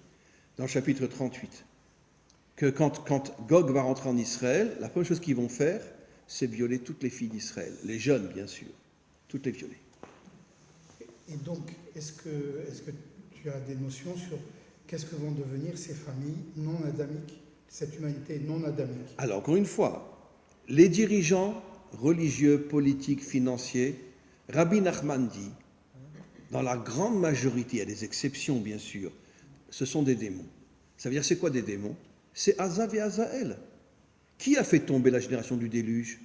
Dans le chapitre 38. Que quand Gog va rentrer en Israël, la première chose qu'ils vont faire, c'est violer toutes les filles d'Israël. Les jeunes, bien sûr. toutes les violer. Et donc, est-ce que tu as des notions sur qu'est-ce que vont devenir ces familles non adamiques, cette humanité non adamique? Alors, encore une fois, les dirigeants religieux, politiques, financiers, Rabbi Nachman dit, dans la grande majorité, il y a des exceptions bien sûr, ce sont des démons. Ça veut dire, c'est quoi des démons? C'est Azav et Azaël. Qui a fait tomber la génération du déluge?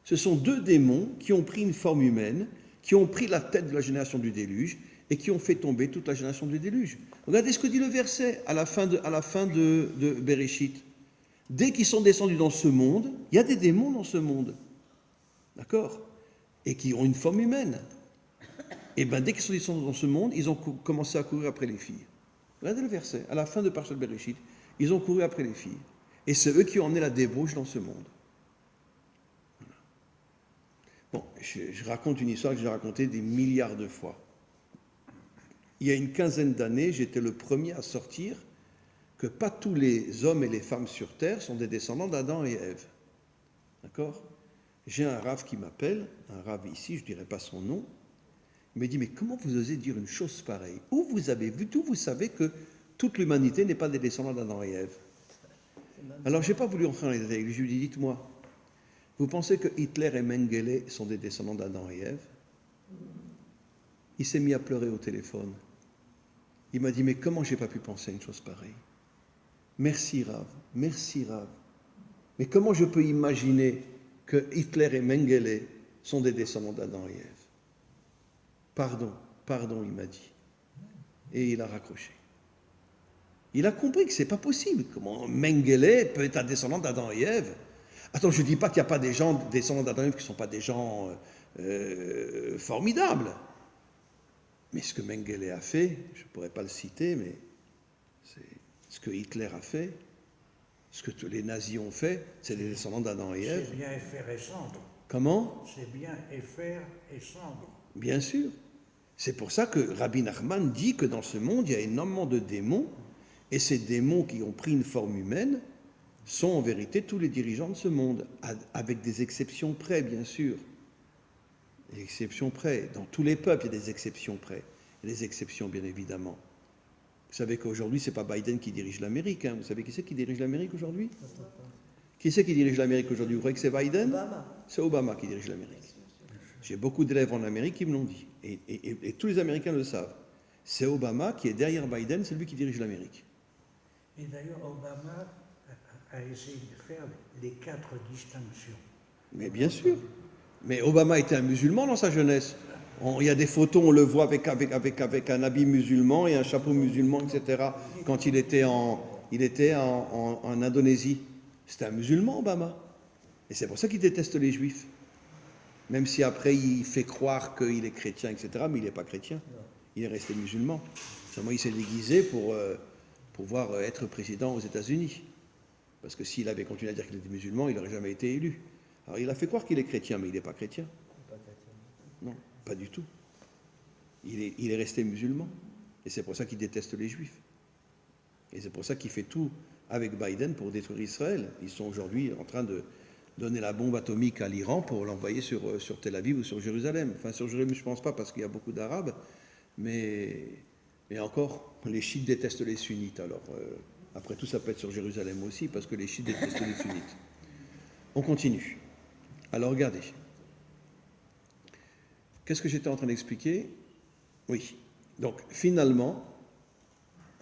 Ce sont deux démons qui ont pris une forme humaine, qui ont pris la tête de la génération du déluge et qui ont fait tomber toute la génération du déluge. Regardez ce que dit le verset à la fin de Bereshit. Dès qu'ils sont descendus dans ce monde, il y a des démons dans ce monde. D'accord? Et qui ont une forme humaine. Et bien, dès qu'ils sont descendus dans ce monde, ils ont commencé à courir après les filles. Regardez le verset, à la fin de Parashat Bereshit, ils ont couru après les filles. Et c'est eux qui ont emmené la débauche dans ce monde. Bon, je raconte une histoire que j'ai racontée des milliards de fois. Il y a une quinzaine d'années, j'étais le premier à sortir que pas tous les hommes et les femmes sur Terre sont des descendants d'Adam et Ève. D'accord? J'ai un rave qui m'appelle, un rave ici, je ne dirai pas son nom. Il me dit, mais comment vous osez dire une chose pareille? Où vous avez vu, d'où vous savez que toute l'humanité n'est pas des descendants d'Adam et Ève? Alors, je n'ai pas voulu entrer dans les détails. Je lui ai dit, dites-moi, vous pensez que Hitler et Mengele sont des descendants d'Adam et Ève? Il s'est mis à pleurer au téléphone. Il m'a dit, mais comment j'ai pas pu penser à une chose pareille? Merci Rav, merci Rav. Mais comment je peux imaginer que Hitler et Mengele sont des descendants d'Adam et Ève? Pardon, il m'a dit. Et il a raccroché. Il a compris que c'est pas possible. Comment Mengele peut être un descendant d'Adam et Ève? Attends, je ne dis pas qu'il n'y a pas des gens descendants d'Adam et Ève qui ne sont pas des gens formidables. Mais ce que Mengele a fait, je ne pourrais pas le citer, mais c'est ce que Hitler a fait, ce que tous les nazis ont fait, c'est des descendants d'Adam et Ève. C'est bien Éphère et Cendre. Comment? C'est bien Éphère et Cendre. Bien sûr. C'est pour ça que Rabbi Nachman dit que dans ce monde, il y a énormément de démons, et ces démons qui ont pris une forme humaine sont en vérité tous les dirigeants de ce monde, avec des exceptions près, bien sûr. Des exceptions près. Dans tous les peuples, il y a des exceptions près. Il y a des exceptions, bien évidemment. Vous savez qu'aujourd'hui, ce n'est pas Biden qui dirige l'Amérique. Hein. Vous savez qui c'est qui dirige l'Amérique aujourd'hui? Qui c'est qui dirige l'Amérique aujourd'hui? Vous croyez que c'est Biden? Obama. C'est Obama qui dirige l'Amérique. J'ai beaucoup d'élèves en Amérique qui me l'ont dit. Et tous les Américains le savent. C'est Obama qui est derrière Biden, c'est lui qui dirige l'Amérique. Et d'ailleurs, Obama a essayé de faire les 4 distinctions. Mais bien sûr. Mais Obama était un musulman dans sa jeunesse. Il y a des photos, on le voit avec un habit musulman et un chapeau musulman, etc. Quand il était en Indonésie. C'était un musulman, Obama. Et c'est pour ça qu'il déteste les juifs. Même si après il fait croire qu'il est chrétien, etc. Mais il n'est pas chrétien. Il est resté musulman. Seulement il s'est déguisé pour pouvoir être président aux États-Unis. Parce que s'il avait continué à dire qu'il était musulman, il n'aurait jamais été élu. Alors il a fait croire qu'il est chrétien, mais il n'est pas chrétien. Non, pas du tout. Il est resté musulman. Et c'est pour ça qu'il déteste les juifs. Et c'est pour ça qu'il fait tout avec Biden pour détruire Israël. Ils sont aujourd'hui en train de donner la bombe atomique à l'Iran pour l'envoyer sur Tel Aviv ou sur Jérusalem. Enfin, sur Jérusalem, je ne pense pas parce qu'il y a beaucoup d'Arabes. Mais encore, les chiites détestent les sunnites. Alors, après tout, ça peut être sur Jérusalem aussi parce que les chiites détestent les sunnites. On continue. Alors, regardez. Qu'est-ce que j'étais en train d'expliquer? Oui. Donc, finalement,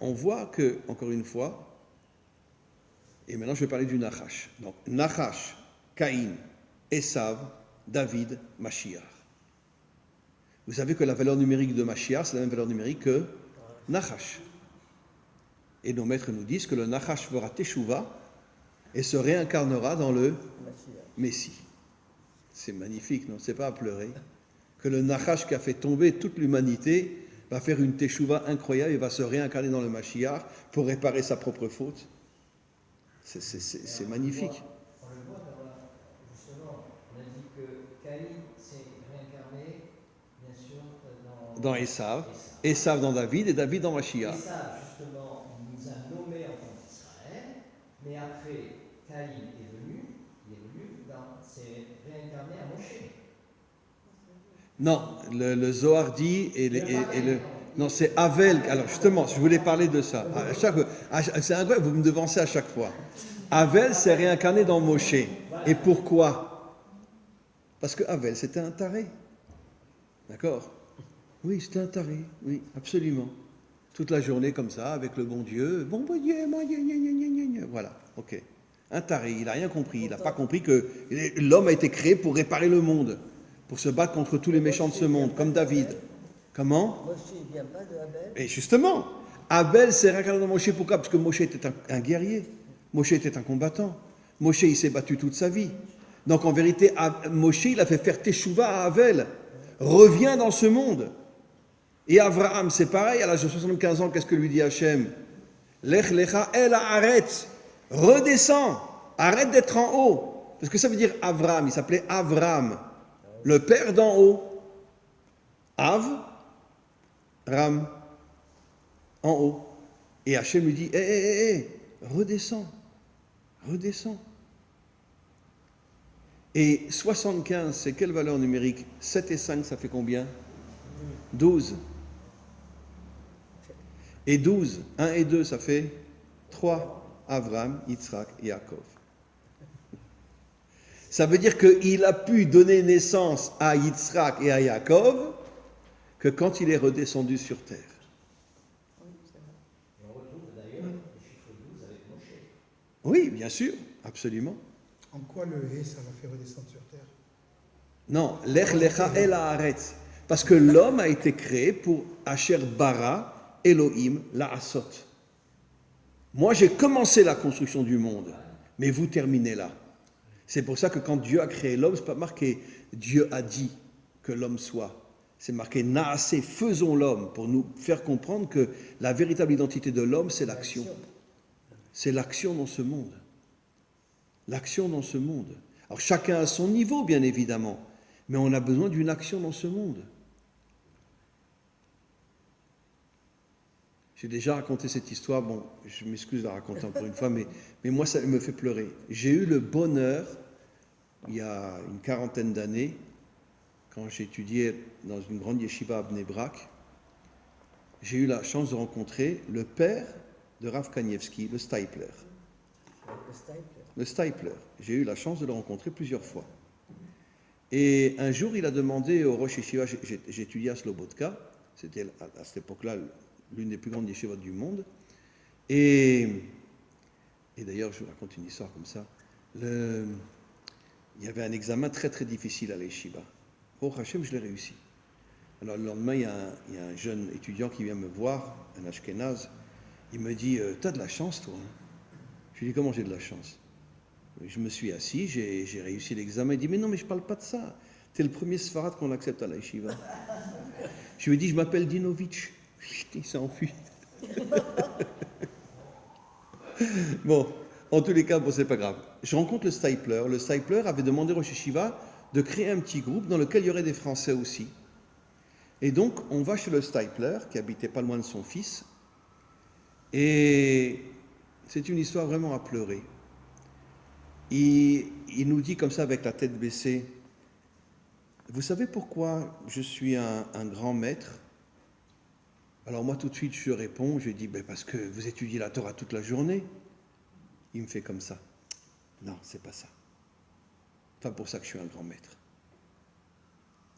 on voit que, encore une fois, et maintenant je vais parler du Nachash. Donc, Nachash, Caïn, Esav, David, Mashiach. Vous savez que la valeur numérique de Mashiach, c'est la même valeur numérique que Nachash. Et nos maîtres nous disent que le Nachash fera Teshuvah et se réincarnera dans le Messie. C'est magnifique, non? C'est pas à pleurer. Que le Nachash qui a fait tomber toute l'humanité va faire une Teshuvah incroyable et va se réincarner dans le Mashiach pour réparer sa propre faute. C'est magnifique. On le voit justement, on a dit que Caïn s'est réincarné, bien sûr, dans Esav, Esav dans David et David dans Mashiach. Esav, justement, nous a nommés en tant qu'Israël, mais après, Caïn est venu, s'est réincarné à Moshe. Non, le Zohar dit, non, c'est Havel. Alors justement, je voulais parler de ça. C'est incroyable, vous me devancez à chaque fois. Havel s'est réincarné dans Moshe. Et pourquoi? Parce que Havel, c'était un taré. D'accord? Oui, c'était un taré. Oui, absolument. Toute la journée comme ça, avec le bon Dieu. Bon Dieu, voilà, ok. Un taré, il n'a rien compris. Il n'a pas compris que l'homme a été créé pour réparer le monde, pour se battre contre tous les méchants de ce monde, comme David. Comment? Moshe, il ne vient pas de Abel. Et justement, Abel s'est réincarné dans Moshe. Pourquoi? Parce que Moshe était un guerrier. Moshe était un combattant. Moshe, il s'est battu toute sa vie. Donc en vérité, Moshe, il a fait faire Teshuvah à Abel. Reviens dans ce monde. Et Abraham, c'est pareil, à l'âge de 75 ans, qu'est-ce que lui dit Hachem? Lech lecha el haaretz. Redescends. Arrête d'être en haut. Parce que ça veut dire Abraham. Il s'appelait Avram. Le père d'en haut. Av, Ram, en haut. Et Hachem lui dit, redescends, redescends. Et 75, c'est quelle valeur numérique? 7 et 5, ça fait combien? 12. Et 12, 1 et 2, ça fait 3. Avram, Yitzhak, Yaakov. Ça veut dire qu'il a pu donner naissance à Yitzhak et à Yaakov que quand il est redescendu sur terre. Et on retrouve d'ailleurs le chiffre 12 avec Moshe. Oui, bien sûr, absolument. En quoi le hé, ça l'a fait redescendre sur terre? Non, lech lecha el haaretz. Parce que l'homme a été créé pour Asher bara Elohim la'asot. Moi, j'ai commencé la construction du monde, mais vous terminez là. C'est pour ça que quand Dieu a créé l'homme, c'est pas marqué Dieu a dit que l'homme soit. C'est marqué naasé, faisons l'homme, pour nous faire comprendre que la véritable identité de l'homme, c'est l'action. C'est l'action dans ce monde. L'action dans ce monde. Alors chacun à son niveau, bien évidemment, mais on a besoin d'une action dans ce monde. J'ai déjà raconté cette histoire, bon, je m'excuse de la raconter encore une fois, mais moi, ça me fait pleurer. J'ai eu le bonheur, il y a une quarantaine d'années, quand j'étudiais dans une grande yeshiva à Bnei Brak, j'ai eu la chance de rencontrer le père de Rav Kanievski, le Stipler. Le Stipler. J'ai eu la chance de le rencontrer plusieurs fois. Et un jour, il a demandé au Rosh Yeshiva, j'étudiais à Slobodka, c'était à cette époque-là l'une des plus grandes yeshivot du monde, et d'ailleurs, je vous raconte une histoire comme ça, il y avait un examen très très difficile à la yeshiva. Oh Hachem, je l'ai réussi. Alors le lendemain, il y a un jeune étudiant qui vient me voir, un Ashkenaz, il me dit, t'as de la chance toi, hein? Je lui dis, comment j'ai de la chance? Je me suis assis, j'ai réussi l'examen. Il dit, mais non, mais je ne parle pas de ça. Tu es le premier Sfarad qu'on accepte à la yeshiva. Je lui ai dit, je m'appelle Dinovitch. Il s'est enfui. Bon, en tous les cas, bon, c'est pas grave. Je rencontre le Stipler. Le Stipler avait demandé au yeshiva de créer un petit groupe dans lequel il y aurait des Français aussi. Et donc, on va chez le Stipler, qui habitait pas loin de son fils. Et c'est une histoire vraiment à pleurer. Il nous dit comme ça avec la tête baissée, vous savez pourquoi je suis un grand maître? Alors moi tout de suite je réponds, je lui dis, ben parce que vous étudiez la Torah toute la journée. Il me fait comme ça. Non, c'est pas ça. Pas pour ça que je suis un grand maître.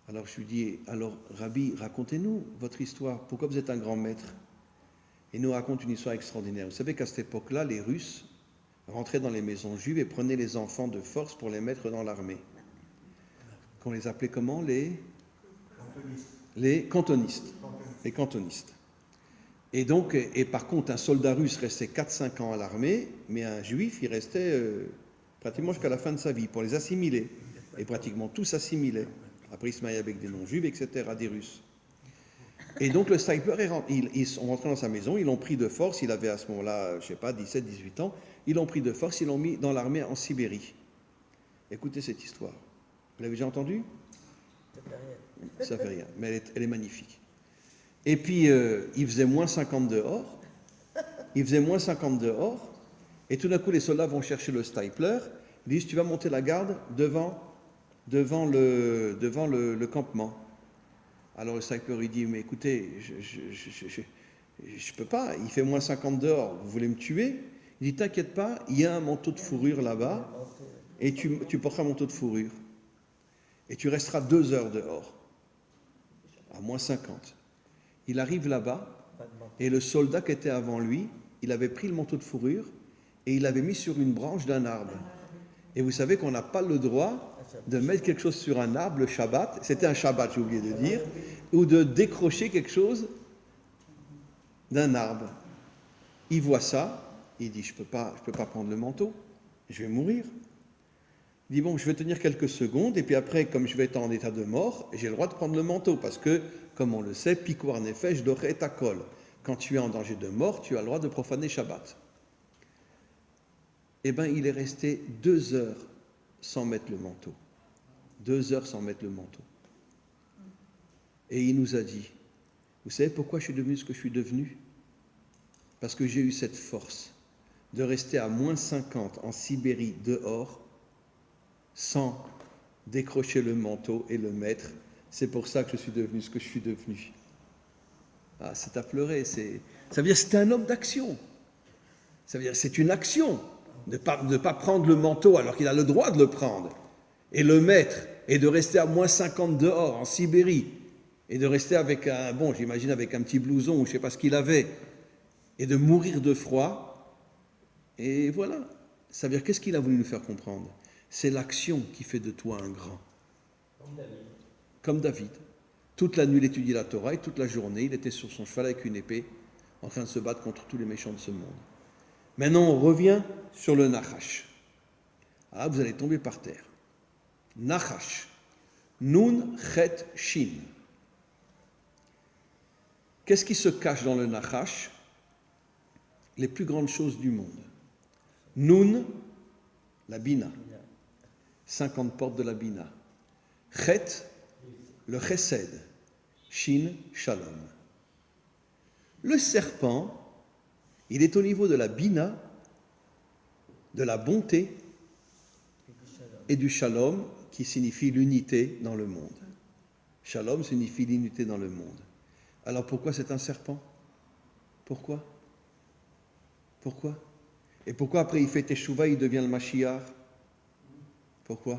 Alors je lui dis, alors Rabbi, racontez-nous votre histoire. Pourquoi vous êtes un grand maître? Il nous raconte une histoire extraordinaire. Vous savez qu'à cette époque-là, les Russes rentraient dans les maisons juives et prenaient les enfants de force pour les mettre dans l'armée. Qu'on les appelait comment? Les cantonistes. Les cantonistes. Et donc, et par contre, un soldat russe restait 4-5 ans à l'armée, mais un juif, il restait pratiquement jusqu'à la fin de sa vie pour les assimiler. Et pratiquement tous s'assimilaient. Après, ils se mariaient avec des non-juifs, etc., des Russes. Et donc, le Stipler, ils sont rentrés dans sa maison, ils l'ont pris de force, il avait à ce moment-là, je ne sais pas, 17, 18 ans, ils l'ont pris de force, ils l'ont mis dans l'armée en Sibérie. Écoutez cette histoire. Vous l'avez déjà entendue? Ça fait rien, mais elle est magnifique. Et puis, il faisait moins 50 dehors, et tout d'un coup, les soldats vont chercher le Stipler, ils disent, tu vas monter la garde devant le campement. Alors le sniper, il dit, mais écoutez, je peux pas, il fait moins 50 dehors, vous voulez me tuer? Il dit, t'inquiète pas, il y a un manteau de fourrure là-bas, et tu porteras un manteau de fourrure. Et tu resteras 2 heures dehors, à moins 50. Il arrive là-bas, Pas de manteau. et le soldat qui était avant lui, il avait pris le manteau de fourrure, et il l'avait mis sur une branche d'un arbre. Et vous savez qu'on n'a pas le droit de mettre quelque chose sur un arbre, le Shabbat, c'était un Shabbat, j'ai oublié de dire, ou de décrocher quelque chose d'un arbre. Il voit ça, il dit, je peux pas prendre le manteau, je vais mourir. Il dit, bon, je vais tenir quelques secondes, et puis après, comme je vais être en état de mort, j'ai le droit de prendre le manteau, parce que, comme on le sait, Pikoar Nefesh Doré Takol. Quand tu es en danger de mort, tu as le droit de profaner Shabbat. Eh bien, il est resté 2 heures sans mettre le manteau. 2 heures sans mettre le manteau. Et il nous a dit, vous savez pourquoi je suis devenu ce que je suis devenu? Parce que j'ai eu cette force de rester à moins 50 en Sibérie dehors sans décrocher le manteau et le mettre. C'est pour ça que je suis devenu ce que je suis devenu. Ah, c'est à pleurer. Ça veut dire que c'est un homme d'action. Ça veut dire que c'est une action. De ne pas prendre le manteau alors qu'il a le droit de le prendre et le mettre et de rester à moins 50 dehors en Sibérie et de rester avec j'imagine avec un petit blouson ou je ne sais pas ce qu'il avait et de mourir de froid. Et voilà. Ça veut dire qu'est-ce qu'il a voulu nous faire comprendre? C'est l'action qui fait de toi un grand. Comme David. Toute la nuit, il étudiait la Torah et toute la journée, il était sur son cheval avec une épée en train de se battre contre tous les méchants de ce monde. Maintenant, on revient sur le Nachash. Ah, vous allez tomber par terre. Nachash. Nun Chet Shin. Qu'est-ce qui se cache dans le Nachash? Les plus grandes choses du monde. Nun, la Bina. 50 portes de la Bina. Chet, le Chesed. Shin, Shalom. Le serpent, il est au niveau de la Bina, de la bonté et du Shalom, qui signifie l'unité dans le monde. Shalom signifie l'unité dans le monde. Alors pourquoi c'est un serpent? Pourquoi? Pourquoi? Et pourquoi après il fait Teshuvah, il devient le Mashiach? Pourquoi?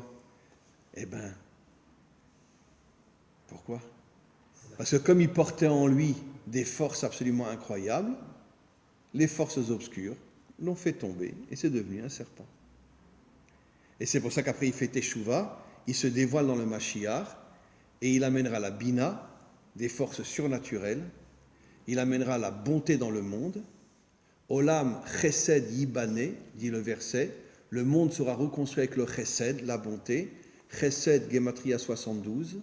Eh bien, pourquoi? Parce que comme il portait en lui des forces absolument incroyables, les forces obscures l'ont fait tomber et c'est devenu un serpent. Et c'est pour ça qu'après il fait Teshuvah, il se dévoile dans le Mashiach et il amènera la Bina, des forces surnaturelles, il amènera la bonté dans le monde. Olam Chesed Yibane, dit le verset, le monde sera reconstruit avec le Chesed, la bonté. Chesed, Gematria 72,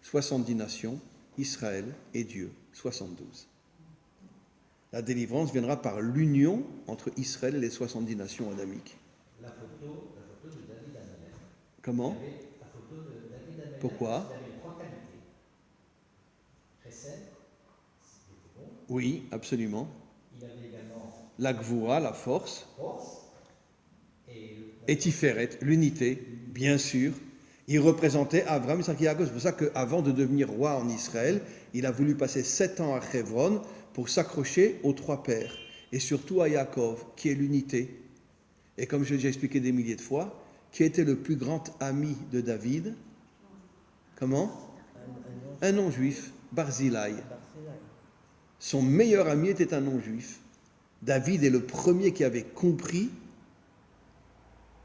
70 nations, Israël et Dieu, 72. La délivrance viendra par l'union entre Israël et les 70 nations adamiques. La photo de David Amelech. Comment? La photo de David Amelech. Pourquoi? Il avait 3 qualités. Chesed, c'était bon. Oui, absolument. Il avait également La Gvoura, la force, force et et Tiferet, l'unité, bien sûr. Il représentait Abraham, Isaac et Yaakov. C'est pour ça qu'avant de devenir roi en Israël, il a voulu passer 7 ans à Hebron pour s'accrocher aux 3 pères, et surtout à Yaakov, qui est l'unité. Et comme je l'ai déjà expliqué des milliers de fois, qui était le plus grand ami de David? Comment? Un non-juif, Barzilai. Son meilleur ami était un non-juif. David est le premier qui avait compris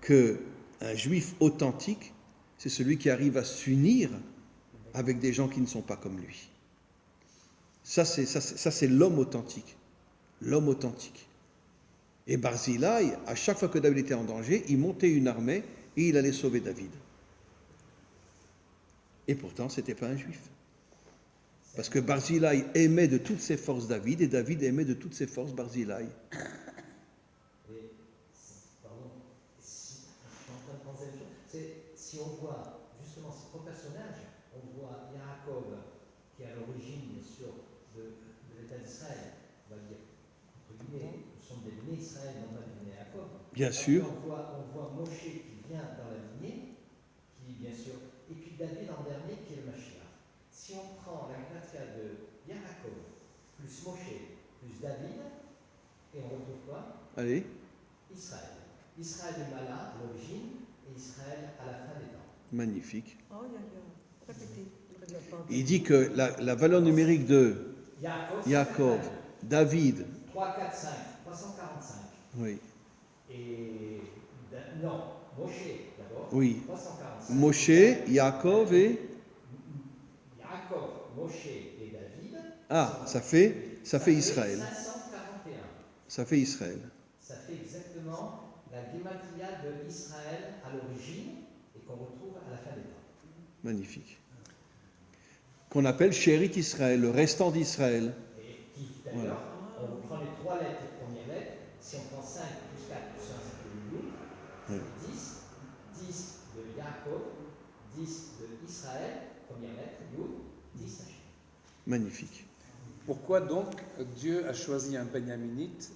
qu'un juif authentique, c'est celui qui arrive à s'unir avec des gens qui ne sont pas comme lui. Ça, c'est l'homme authentique. L'homme authentique. Et Barzilai, à chaque fois que David était en danger, il montait une armée et il allait sauver David. Et pourtant, ce n'était pas un juif. Parce que Barzilai aimait de toutes ses forces David et David aimait de toutes ses forces Barzilai. Si on voit justement ces 3 personnages, on voit Yaakov qui est à l'origine bien sûr de l'État d'Israël, on va dire, entre guillemets, nous sommes des lignées Israël, non pas des lignées Yaakov. Bien sûr. On voit Moshe qui vient dans la lignée, qui bien sûr, et puis David en dernier qui est le Mashiach. si on prend la gematria de Yaakov plus Moshe plus David, et on retrouve quoi? Allez, Israël. Israël est malin à l'origine et Israël à la fin des temps. magnifique. Oh, répétez. Il dit que la valeur numérique de Yaakov, 182. David, 3, 4, 5, 345. oui, Et non, Moshe d'abord. oui, 345. Moshe, Yaakov et... Yaakov, Moshe et David. Ah, ça fait Israël. 541. Ça fait Israël. Ça fait exactement la gematria de Israël à l'origine et qu'on retrouve à la fin des temps. Magnifique. Qu'on appelle Shérit Israël, le restant d'Israël. Et qui, d'ailleurs, on prend les 3 lettres, les premières lettres, si on prend 5 plus 4 plus 1, ça fait 8, ça fait 10, 10 de Yaakov, 10 de Israël, première lettre, Yud, 10 Hachem. Magnifique. Pourquoi donc Dieu a choisi un Benjaminite,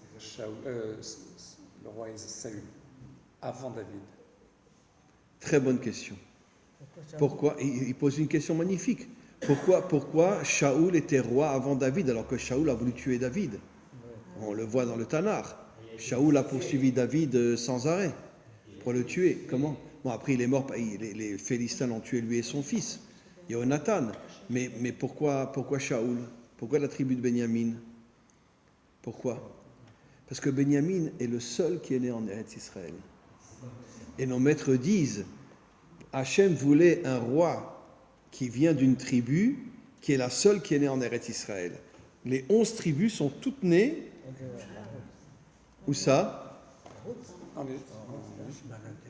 le roi Saül, avant David? Très bonne question. Pourquoi? Il pose une question magnifique. Pourquoi Shaoul était roi avant David alors que Shaoul a voulu tuer David? On le voit dans le Tanar. Shaoul a poursuivi David sans arrêt pour le tuer. Comment? Bon, après il est mort, les Philistins l'ont tué lui et son fils, Jonathan. Mais pourquoi Shaoul? Pourquoi la tribu de Benjamin? Pourquoi? Parce que Benjamin est le seul qui est né en Eretz Israël. Et nos maîtres disent, Hachem voulait un roi qui vient d'une tribu qui est la seule qui est née en Eretz Israël. Les 11 tribus sont toutes nées, où ça?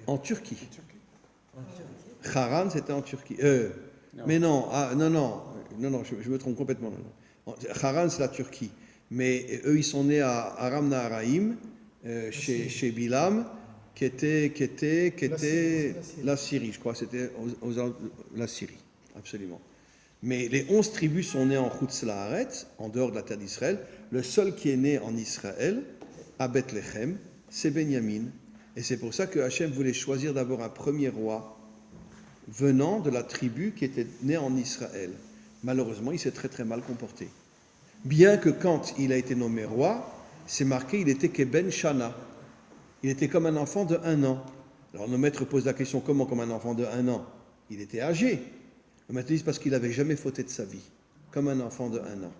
En Turquie. Haran, c'était en Turquie. Mais non, je me trompe complètement. Haran, c'est la Turquie. Mais eux, ils sont nés à Aram Naharaim, chez Bilam, qui était la Syrie, je crois, c'était la Syrie, absolument. Mais les 11 tribus sont nées en Chutz La'aretz, en dehors de la terre d'Israël. Le seul qui est né en Israël, à Bethléem, c'est Benjamin. Et c'est pour ça que Hachem voulait choisir d'abord un premier roi venant de la tribu qui était née en Israël. Malheureusement, il s'est très très mal comporté. Bien que quand il a été nommé roi, c'est marqué, il était Keben Shana. Il était comme un enfant de 1 an. Alors nos maîtres posent la question, comment comme un enfant de 1 an? Il était âgé. Nos maîtres disent parce qu'il n'avait jamais fauté de sa vie, comme un enfant de 1 an.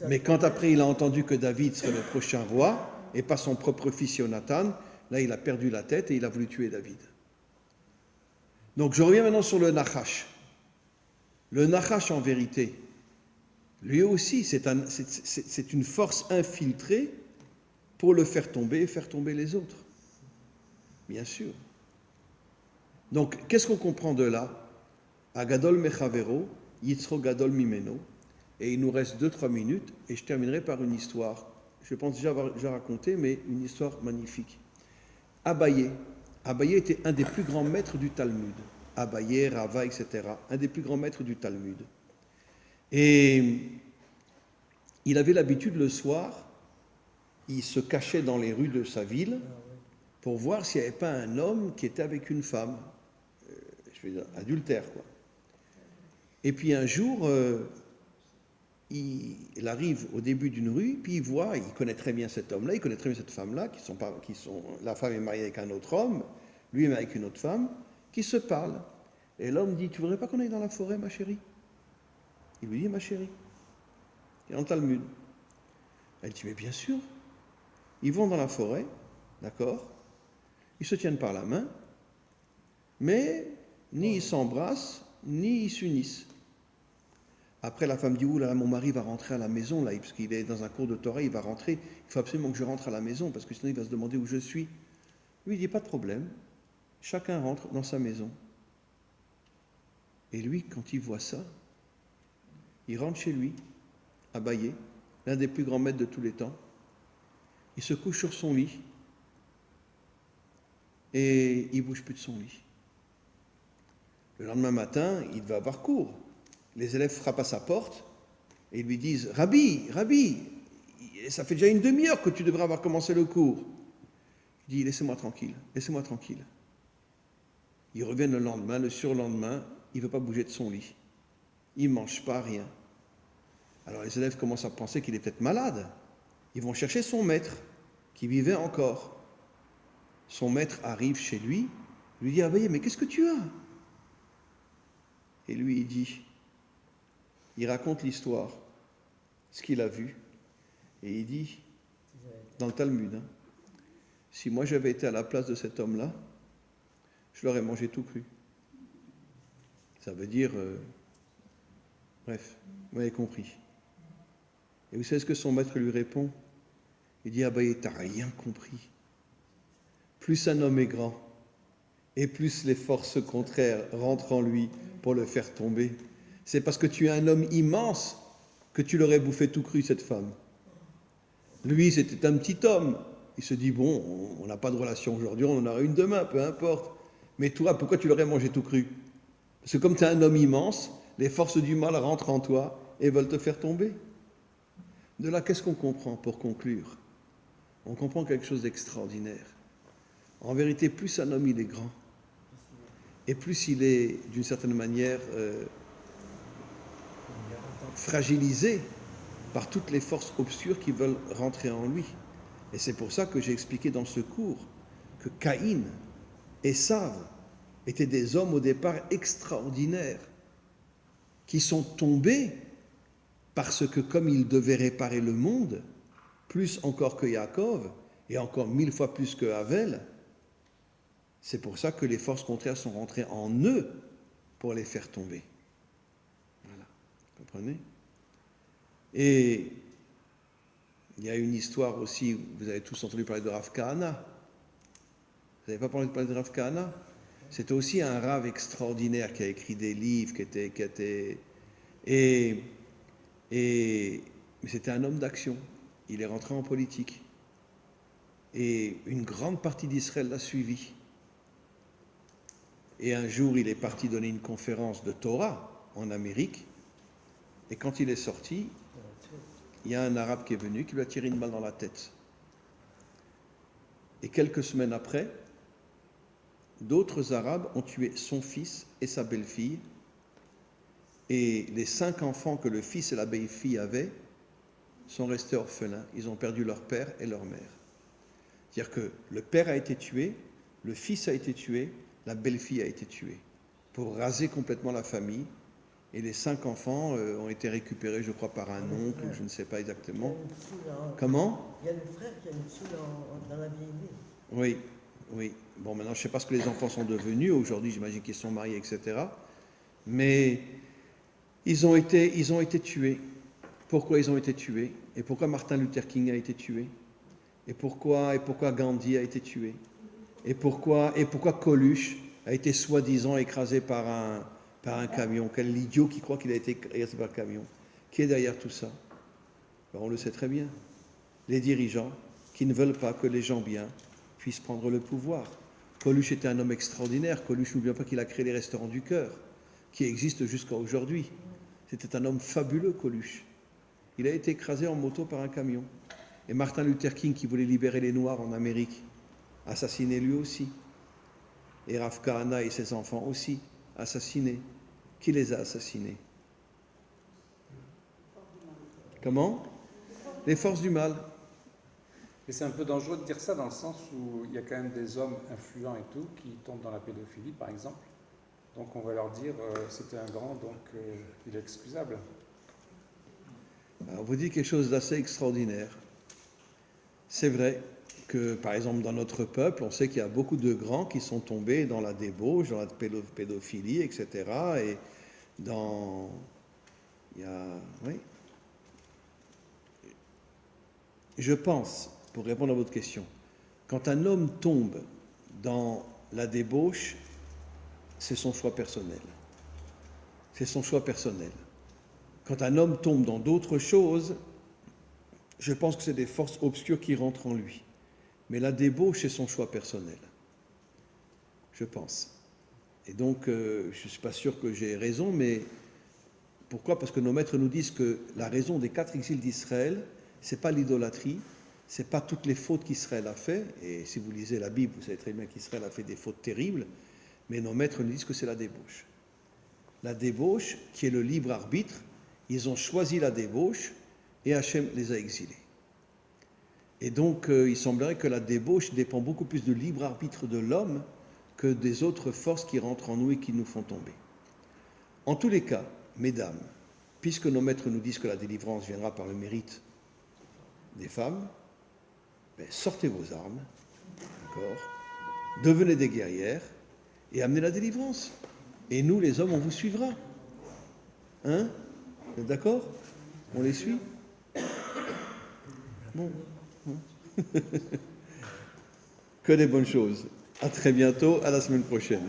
Mais quand après il a entendu que David serait le prochain roi, et pas son propre fils Jonathan, là il a perdu la tête et il a voulu tuer David. Donc je reviens maintenant sur le Nachash. Le Nachash en vérité, lui aussi c'est une force infiltrée pour le faire tomber et faire tomber les autres. Bien sûr. Donc qu'est-ce qu'on comprend de là? Agadol mechavero, yitzro gadol mimeno. Et il nous reste 2-3 minutes et je terminerai par une histoire. Je pense déjà avoir déjà raconté, mais une histoire magnifique. Abaye. Abaye était un des plus grands maîtres du Talmud. Abaye, Rava, etc. Un des plus grands maîtres du Talmud. Et il avait l'habitude le soir, il se cachait dans les rues de sa ville pour voir s'il n'y avait pas un homme qui était avec une femme, je veux dire, adultère, quoi. Et puis un jour, il arrive au début d'une rue, puis il connaît très bien cet homme-là, il connaît très bien cette femme-là, la femme est mariée avec un autre homme, lui est marié avec une autre femme, qui se parlent. Et l'homme dit, tu ne voudrais pas qu'on aille dans la forêt, ma chérie? Il lui dit, ma chérie. Il est dans le Talmud. Elle dit, mais bien sûr. Ils vont dans la forêt, d'accord? Ils se tiennent par la main, mais ni ils s'embrassent, ni ils s'unissent. Après, la femme dit, ouh là, mon mari va rentrer à la maison, là, parce qu'il est dans un cours de Torah, il va rentrer, il faut absolument que je rentre à la maison, parce que sinon il va se demander où je suis. Lui, il dit, pas de problème, chacun rentre dans sa maison. Et lui, quand il voit ça, il rentre chez lui, Abaye, l'un des plus grands maîtres de tous les temps, il se couche sur son lit, et il ne bouge plus de son lit. Le lendemain matin, il va avoir cours. Les élèves frappent à sa porte et lui disent « Rabbi, ça fait déjà une demi-heure que tu devrais avoir commencé le cours. » Il dit « Laissez-moi tranquille, laissez-moi tranquille. » Ils reviennent le lendemain, le surlendemain, il ne veut pas bouger de son lit. il ne mange pas rien. Alors les élèves commencent à penser qu'il est peut-être malade. Ils vont chercher son maître, qui vivait encore. Son maître arrive chez lui, lui dit « Abaye, mais qu'est-ce que tu as ?» Et lui, il raconte l'histoire, ce qu'il a vu, et il dit, dans le Talmud, hein, si moi j'avais été à la place de cet homme-là, je l'aurais mangé tout cru. Ça veut dire, bref, vous m'avez compris. Et vous savez ce que son maître lui répond? Il dit, Abaye, t'as rien compris. Plus un homme est grand, et plus les forces contraires rentrent en lui pour le faire tomber. C'est parce que tu es un homme immense que tu l'aurais bouffé tout cru, cette femme. Lui, c'était un petit homme. Il se dit, bon, on n'a pas de relation aujourd'hui, on en aura une demain, peu importe. Mais toi, pourquoi tu l'aurais mangé tout cru? Parce que comme tu es un homme immense, les forces du mal rentrent en toi et veulent te faire tomber. De là, qu'est-ce qu'on comprend pour conclure? On comprend quelque chose d'extraordinaire. En vérité, plus un homme il est grand, et plus il est, d'une certaine manière, fragilisé par toutes les forces obscures qui veulent rentrer en lui. Et c'est pour ça que j'ai expliqué dans ce cours que Caïn et Ésav étaient des hommes au départ extraordinaires, qui sont tombés parce que comme ils devaient réparer le monde, plus encore que Yaakov, et encore 1000 fois plus que Havel, c'est pour ça que les forces contraires sont rentrées en eux pour les faire tomber. Voilà, vous comprenez? Et il y a une histoire aussi, vous avez tous entendu parler de Rav Kahana. Vous n'avez pas parlé de Rav Kahana? C'était aussi un Rav extraordinaire qui a écrit des livres, mais c'était un homme d'action. Il est rentré en politique. Et une grande partie d'Israël l'a suivi. Et un jour, il est parti donner une conférence de Torah en Amérique. Et quand il est sorti, il y a un Arabe qui est venu, qui lui a tiré une balle dans la tête. Et quelques semaines après, d'autres Arabes ont tué son fils et sa belle-fille. Et les 5 enfants que le fils et la belle-fille avaient sont restés orphelins. Ils ont perdu leur père et leur mère. C'est-à-dire que le père a été tué, le fils a été tué, la belle-fille a été tuée, pour raser complètement la famille. Et les 5 enfants ont été récupérés, je crois, par un oncle, je ne sais pas exactement. Comment? Il y a le frère qui a une psoule dans la vieille ville. Oui, oui. Bon, maintenant, je ne sais pas ce que les enfants sont devenus. Aujourd'hui, j'imagine qu'ils sont mariés, etc. Mais ils ont été tués. Pourquoi ils ont été tués? Et pourquoi Martin Luther King a été tué? Et pourquoi Gandhi a été tué? Et pourquoi Coluche a été soi-disant écrasé par un camion? Quel idiot qui croit qu'il a été écrasé par un camion? Qui est derrière tout ça? Alors on le sait très bien. Les dirigeants qui ne veulent pas que les gens bien puissent prendre le pouvoir. Coluche était un homme extraordinaire. Coluche, n'oublions pas qu'il a créé les restaurants du cœur, qui existent jusqu'à aujourd'hui. C'était un homme fabuleux, Coluche. Il a été écrasé en moto par un camion. Et Martin Luther King, qui voulait libérer les Noirs en Amérique, assassiné lui aussi. Et Rav Kahana et ses enfants aussi, assassinés. Qui les a assassinés? Comment? Les forces du mal. Et c'est un peu dangereux de dire ça dans le sens où il y a quand même des hommes influents et tout qui tombent dans la pédophilie, par exemple. Donc on va leur dire c'était un grand, donc il est excusable. Alors, on vous dit quelque chose d'assez extraordinaire. C'est vrai que, par exemple, dans notre peuple, on sait qu'il y a beaucoup de grands qui sont tombés dans la débauche, dans la pédophilie, etc. Et oui. Je pense, pour répondre à votre question, quand un homme tombe dans la débauche, c'est son choix personnel. C'est son choix personnel. Quand un homme tombe dans d'autres choses, je pense que c'est des forces obscures qui rentrent en lui. Mais la débauche, c'est son choix personnel. Je pense. Et donc, je ne suis pas sûr que j'ai raison, mais pourquoi? Parce que nos maîtres nous disent que la raison des 4 exils d'Israël, ce n'est pas l'idolâtrie, ce n'est pas toutes les fautes qu'Israël a fait. Et si vous lisez la Bible, vous savez très bien qu'Israël a fait des fautes terribles, mais nos maîtres nous disent que c'est la débauche. la débauche, qui est le libre arbitre. Ils ont choisi la débauche et Hachem les a exilés. Et donc, il semblerait que la débauche dépend beaucoup plus du libre arbitre de l'homme que des autres forces qui rentrent en nous et qui nous font tomber. En tous les cas, mesdames, puisque nos maîtres nous disent que la délivrance viendra par le mérite des femmes, sortez vos armes, d'accord, devenez des guerrières et amenez la délivrance. Et nous, les hommes, on vous suivra. Hein? Vous êtes d'accord? On les suit? Bon. Que des bonnes choses. À très bientôt, à la semaine prochaine.